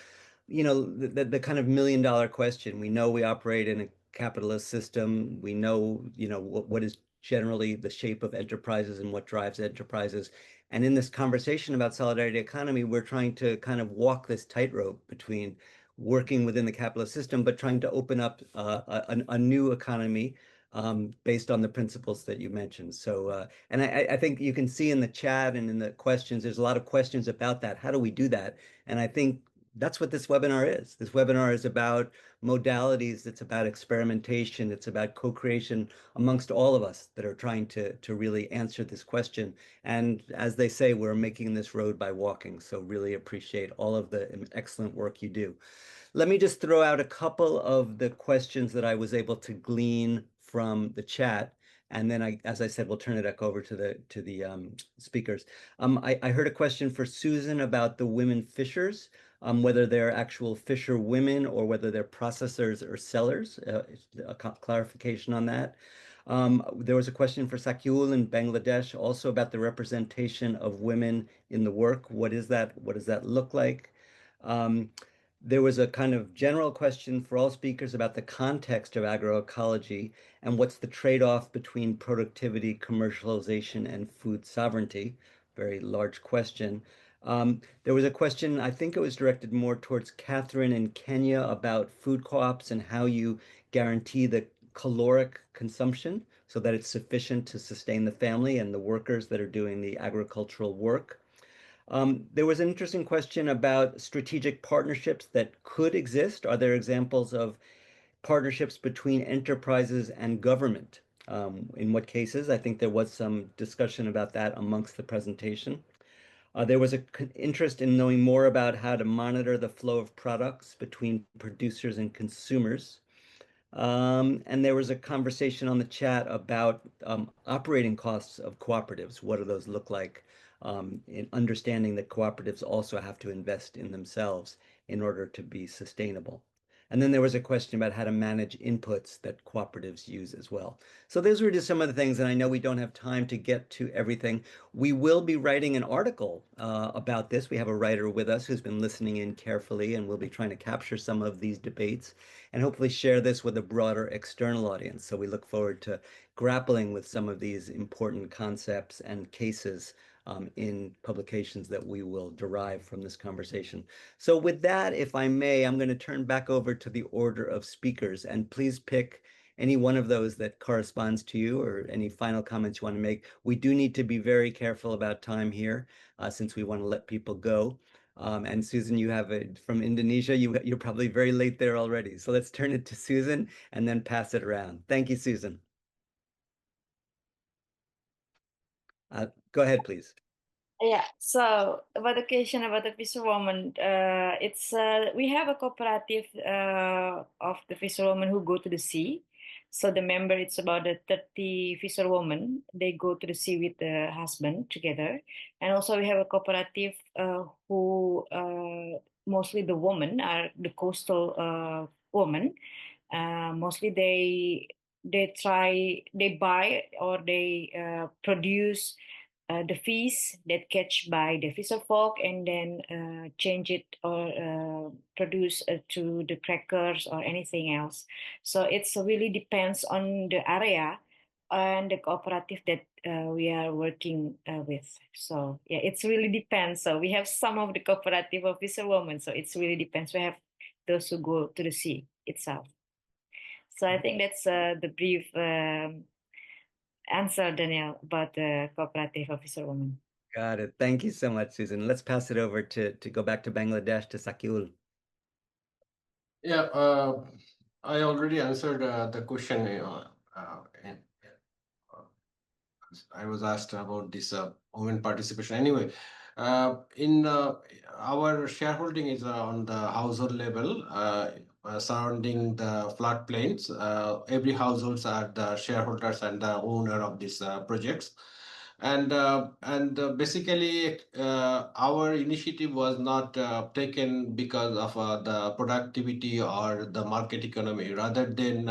Speaker 1: the kind of million-dollar question. We know we operate in a capitalist system. We know, what is generally the shape of enterprises and what drives enterprises. And in this conversation about solidarity economy, we're trying to kind of walk this tightrope between working within the capitalist system, but trying to open up a new economy based on the principles that you mentioned. So, and I think you can see in the chat and in the questions, there's a lot of questions about that. How do we do that? And I think that's what this webinar is. This webinar is about modalities. It's about experimentation. It's about co-creation amongst all of us that are trying to really answer this question. And as they say, we're making this road by walking. So really appreciate all of the excellent work you do. Let me just throw out a couple of the questions that I was able to glean from the chat. And then as I said, we'll turn it back over to the speakers. I heard a question for Susan about the women fishers, whether they're actual fisher women or whether they're processors or sellers. A clarification on that. There was a question for Sakiul in Bangladesh also about the representation of women in the work. What is that? What does that look like? There was a kind of general question for all speakers about the context of agroecology and what's the trade-off between productivity, commercialization, and food sovereignty. Very large question. There was a question, I think it was directed more towards Catherine in Kenya about food co-ops and how you guarantee the caloric consumption so that it's sufficient to sustain the family and the workers that are doing the agricultural work. There was an interesting question about strategic partnerships that could exist. Are there examples of partnerships between enterprises and government? In what cases? I think there was some discussion about that amongst the presentation. There was an interest in knowing more about how to monitor the flow of products between producers and consumers. And there was a conversation on the chat about operating costs of cooperatives. What do those look like? In understanding that cooperatives also have to invest in themselves in order to be sustainable. And then there was a question about how to manage inputs that cooperatives use as well. So those were just some of the things, and I know we don't have time to get to everything. We will be writing an article about this. We have a writer with us who's been listening in carefully, and we'll be trying to capture some of these debates and hopefully share this with a broader external audience. So we look forward to grappling with some of these important concepts and cases in publications that we will derive from this conversation. So with that, if I may, I'm going to turn back over to the order of speakers, and please pick any one of those that corresponds to you or any final comments you want to make. We do need to be very careful about time here since we want to let people go. And Susan, you have it from Indonesia. You're probably very late there already. So let's turn it to Susan and then pass it around. Thank you, Susan. Go ahead, please.
Speaker 2: Yeah, so about the question about the fisherwoman, it's we have a cooperative of the fisherwomen who go to the sea. So the member, it's about the 30 fisherwomen. They go to the sea with the husband together. And also we have a cooperative who mostly the women are the coastal women. Mostly they buy or they produce the fish that catch by the fisher folk and then change it or produce to the crackers or anything else. So it's really depends on the area and the cooperative that we are working with. So yeah, it's really depends. So we have some of the cooperative of fisherwomen. So it's really depends. We have those who go to the sea itself. So I think that's the brief answer, Daniel, about the cooperative of fisherwomen.
Speaker 1: Got it. Thank you so much, Susan. Let's pass it over to go back to Bangladesh to Sakiul.
Speaker 3: Yeah, I already answered the question. I was asked about this women participation. Anyway, in our shareholding is on the household level surrounding the floodplains. Every households are the shareholders and the owner of these projects. Basically, our initiative was not taken because of the productivity or the market economy. Rather than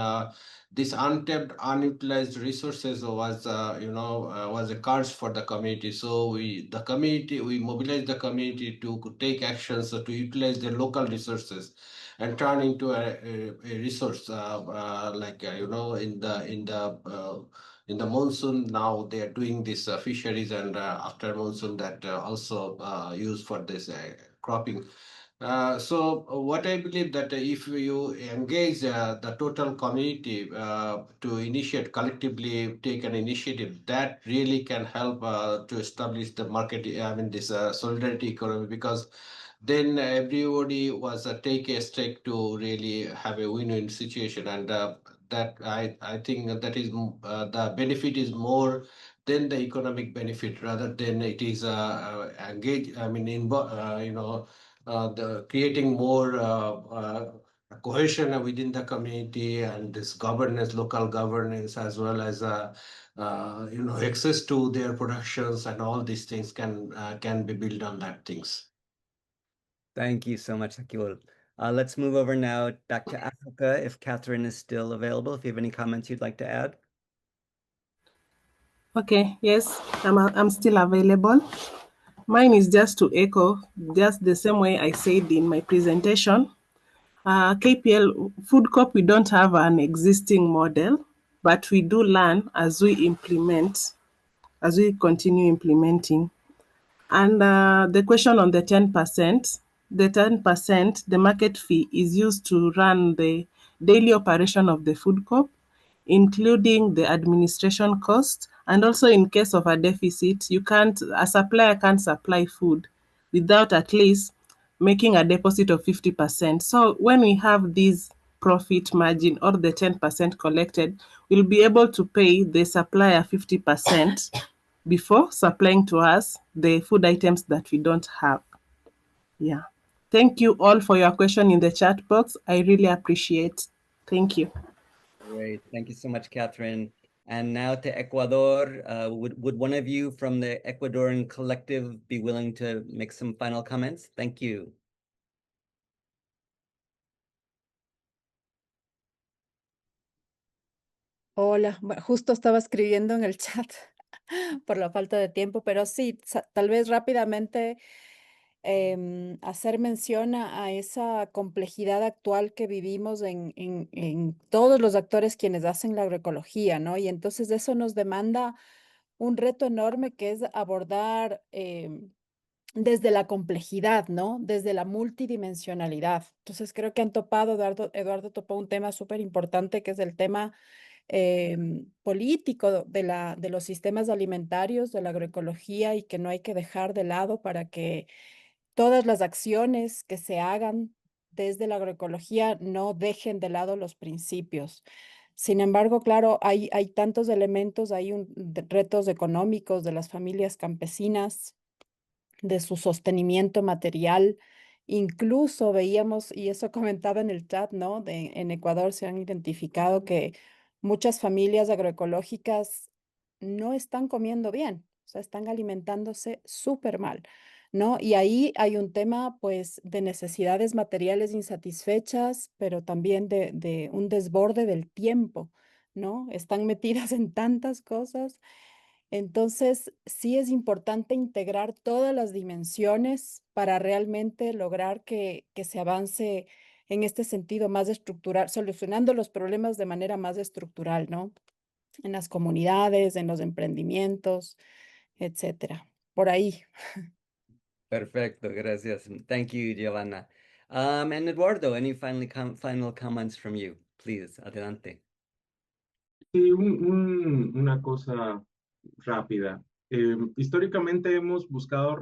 Speaker 3: this untapped, unutilized resources was, was a curse for the community. So we mobilized the community to take actions to utilize the local resources and turn into a resource in the monsoon. Now they are doing this fisheries, and after monsoon that also used for this cropping. What I believe that if you engage the total community to initiate collectively take an initiative, that really can help to establish the market. I mean this solidarity economy, because then everybody was take a stake to really have a win-win situation, and that I think that is the benefit is more than the economic benefit, rather than it is engage. I mean, the creating more cohesion within the community, and this governance, local governance, as well as access to their productions, and all these things can be built on that things.
Speaker 1: Thank you so much, Sakiul. Let's move over now back to Africa, if Catherine is still available, if you have any comments you'd like to add.
Speaker 4: Okay, yes, I'm still available. Mine is just to echo just the same way I said in my presentation. KPL Food Corp, we don't have an existing model, but we do learn as we continue implementing. And the question on the 10%, the market fee is used to run the daily operation of the food corp, including the administration cost. And also in case of a deficit, a supplier can't supply food without at least making a deposit of 50%. So when we have this profit margin or the 10% collected, we'll be able to pay the supplier 50% before supplying to us the food items that we don't have. Yeah. Thank you all for your question in the chat box. I really appreciate. Thank you.
Speaker 1: Great. Thank you so much, Catherine. And now to Ecuador. Would one of you from the Ecuadorian Collective be willing to make some final comments? Thank you.
Speaker 5: Hola, justo estaba escribiendo en el chat por la falta de tiempo, pero sí, tal vez rápidamente hacer mención a esa complejidad actual que vivimos en todos los actores quienes hacen la agroecología, ¿no? Y entonces eso nos demanda un reto enorme que es abordar desde la complejidad, ¿no? Desde la multidimensionalidad. Entonces creo que han topado, Eduardo topó un tema súper importante que es el tema político de los sistemas alimentarios, de la agroecología, y que no hay que dejar de lado para que todas las acciones que se hagan desde la agroecología no dejen de lado los principios. Sin embargo, claro, hay tantos elementos, hay retos económicos de las familias campesinas, de su sostenimiento material. Incluso veíamos, y eso comentaba en el chat, ¿no? En Ecuador se han identificado que muchas familias agroecológicas no están comiendo bien, o sea, están alimentándose súper mal, ¿no? Y ahí hay un tema, pues, de necesidades materiales insatisfechas, pero también de un desborde del tiempo, ¿no? Están metidas en tantas cosas. Entonces, sí es importante integrar todas las dimensiones para realmente lograr que se avance en este sentido más estructural, solucionando los problemas de manera más estructural, ¿no? En las comunidades, en los emprendimientos, etcétera. Por ahí.
Speaker 1: Perfecto, gracias. Thank you, Giovanna. And Eduardo, any final comments from you? Please, adelante.
Speaker 8: Sí, una cosa rápida. Históricamente hemos buscado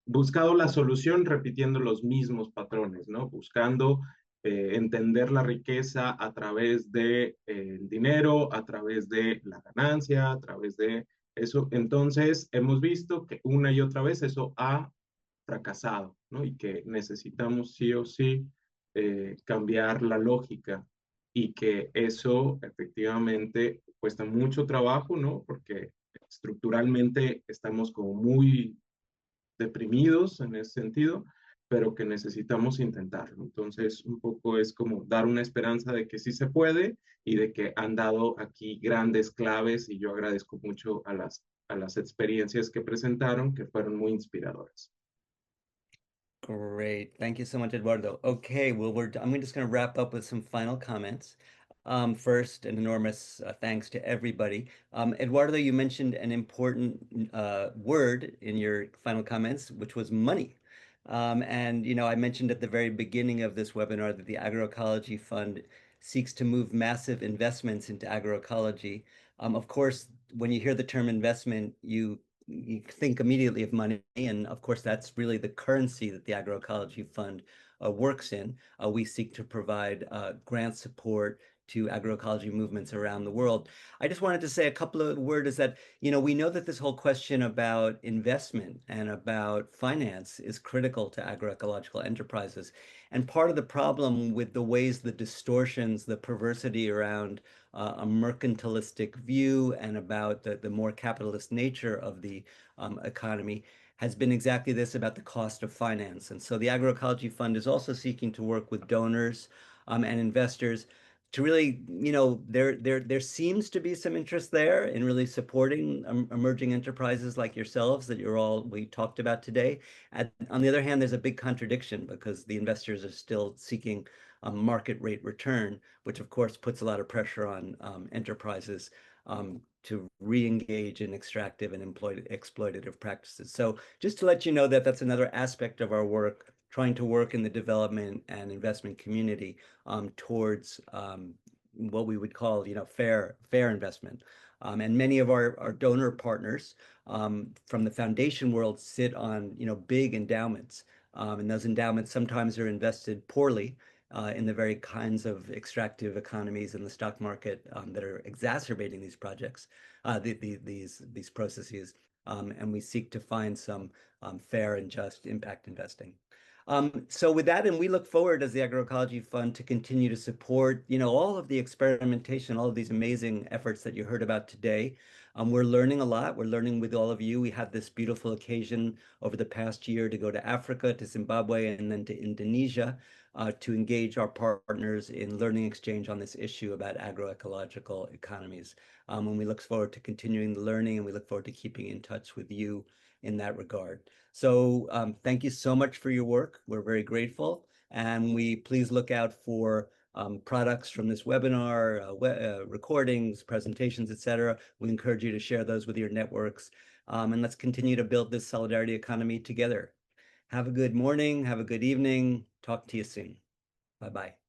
Speaker 8: buscado la solución repitiendo los mismos patrones, ¿no? Buscando entender la riqueza a través de el dinero, a través de la ganancia, a través de eso. Entonces, hemos visto que una y otra vez eso ha fracasado, ¿no? Y que necesitamos sí o sí cambiar la lógica, y que eso efectivamente cuesta mucho trabajo, ¿no? Porque estructuralmente estamos como muy deprimidos en ese sentido, pero que necesitamos intentarlo. Entonces, un poco es como dar una esperanza de que sí se puede y de que han dado aquí grandes claves y yo agradezco mucho a las experiencias que presentaron, que fueron muy inspiradoras.
Speaker 1: Great. Thank you so much, Eduardo. Okay, well, I'm just going to wrap up with some final comments. First, an enormous thanks to everybody. Eduardo, you mentioned an important word in your final comments, which was money. And, you know, I mentioned at the very beginning of this webinar that the Agroecology Fund seeks to move massive investments into agroecology. Of course, when you hear the term investment, you think immediately of money, and of course that's really the currency that the Agroecology Fund works in. We seek to provide grant support to agroecology movements around the world. I just wanted to say a couple of words that, you know, we know that this whole question about investment and about finance is critical to agroecological enterprises. And part of the problem with the ways, the distortions, the perversity around a mercantilistic view and about the more capitalist nature of the economy has been exactly this, about the cost of finance. And so the Agroecology Fund is also seeking to work with donors and investors to really, you know, there seems to be some interest there in really supporting emerging enterprises like yourselves that we talked about today. On the other hand, there's a big contradiction because the investors are still seeking a market rate return, which of course puts a lot of pressure on enterprises to re-engage in extractive and exploitative practices. So just to let you know that that's another aspect of our work, trying to work in the development and investment community towards what we would call, you know, fair investment. And many of our donor partners from the foundation world sit on, you know, big endowments. And those endowments sometimes are invested poorly in the very kinds of extractive economies in the stock market that are exacerbating these projects, these processes. And we seek to find some fair and just impact investing. So with that, and we look forward as the Agroecology Fund to continue to support, you know, all of the experimentation, all of these amazing efforts that you heard about today. We're learning a lot. We're learning with all of you. We had this beautiful occasion over the past year to go to Africa, to Zimbabwe, and then to Indonesia to engage our partners in learning exchange on this issue about agroecological economies. And we look forward to continuing the learning, and we look forward to keeping in touch with you in that regard. So thank you so much for your work. We're very grateful. And we please look out for products from this webinar, recordings, presentations, etc. We encourage you to share those with your networks. And let's continue to build this solidarity economy together. Have a good morning. Have a good evening. Talk to you soon. Bye-bye.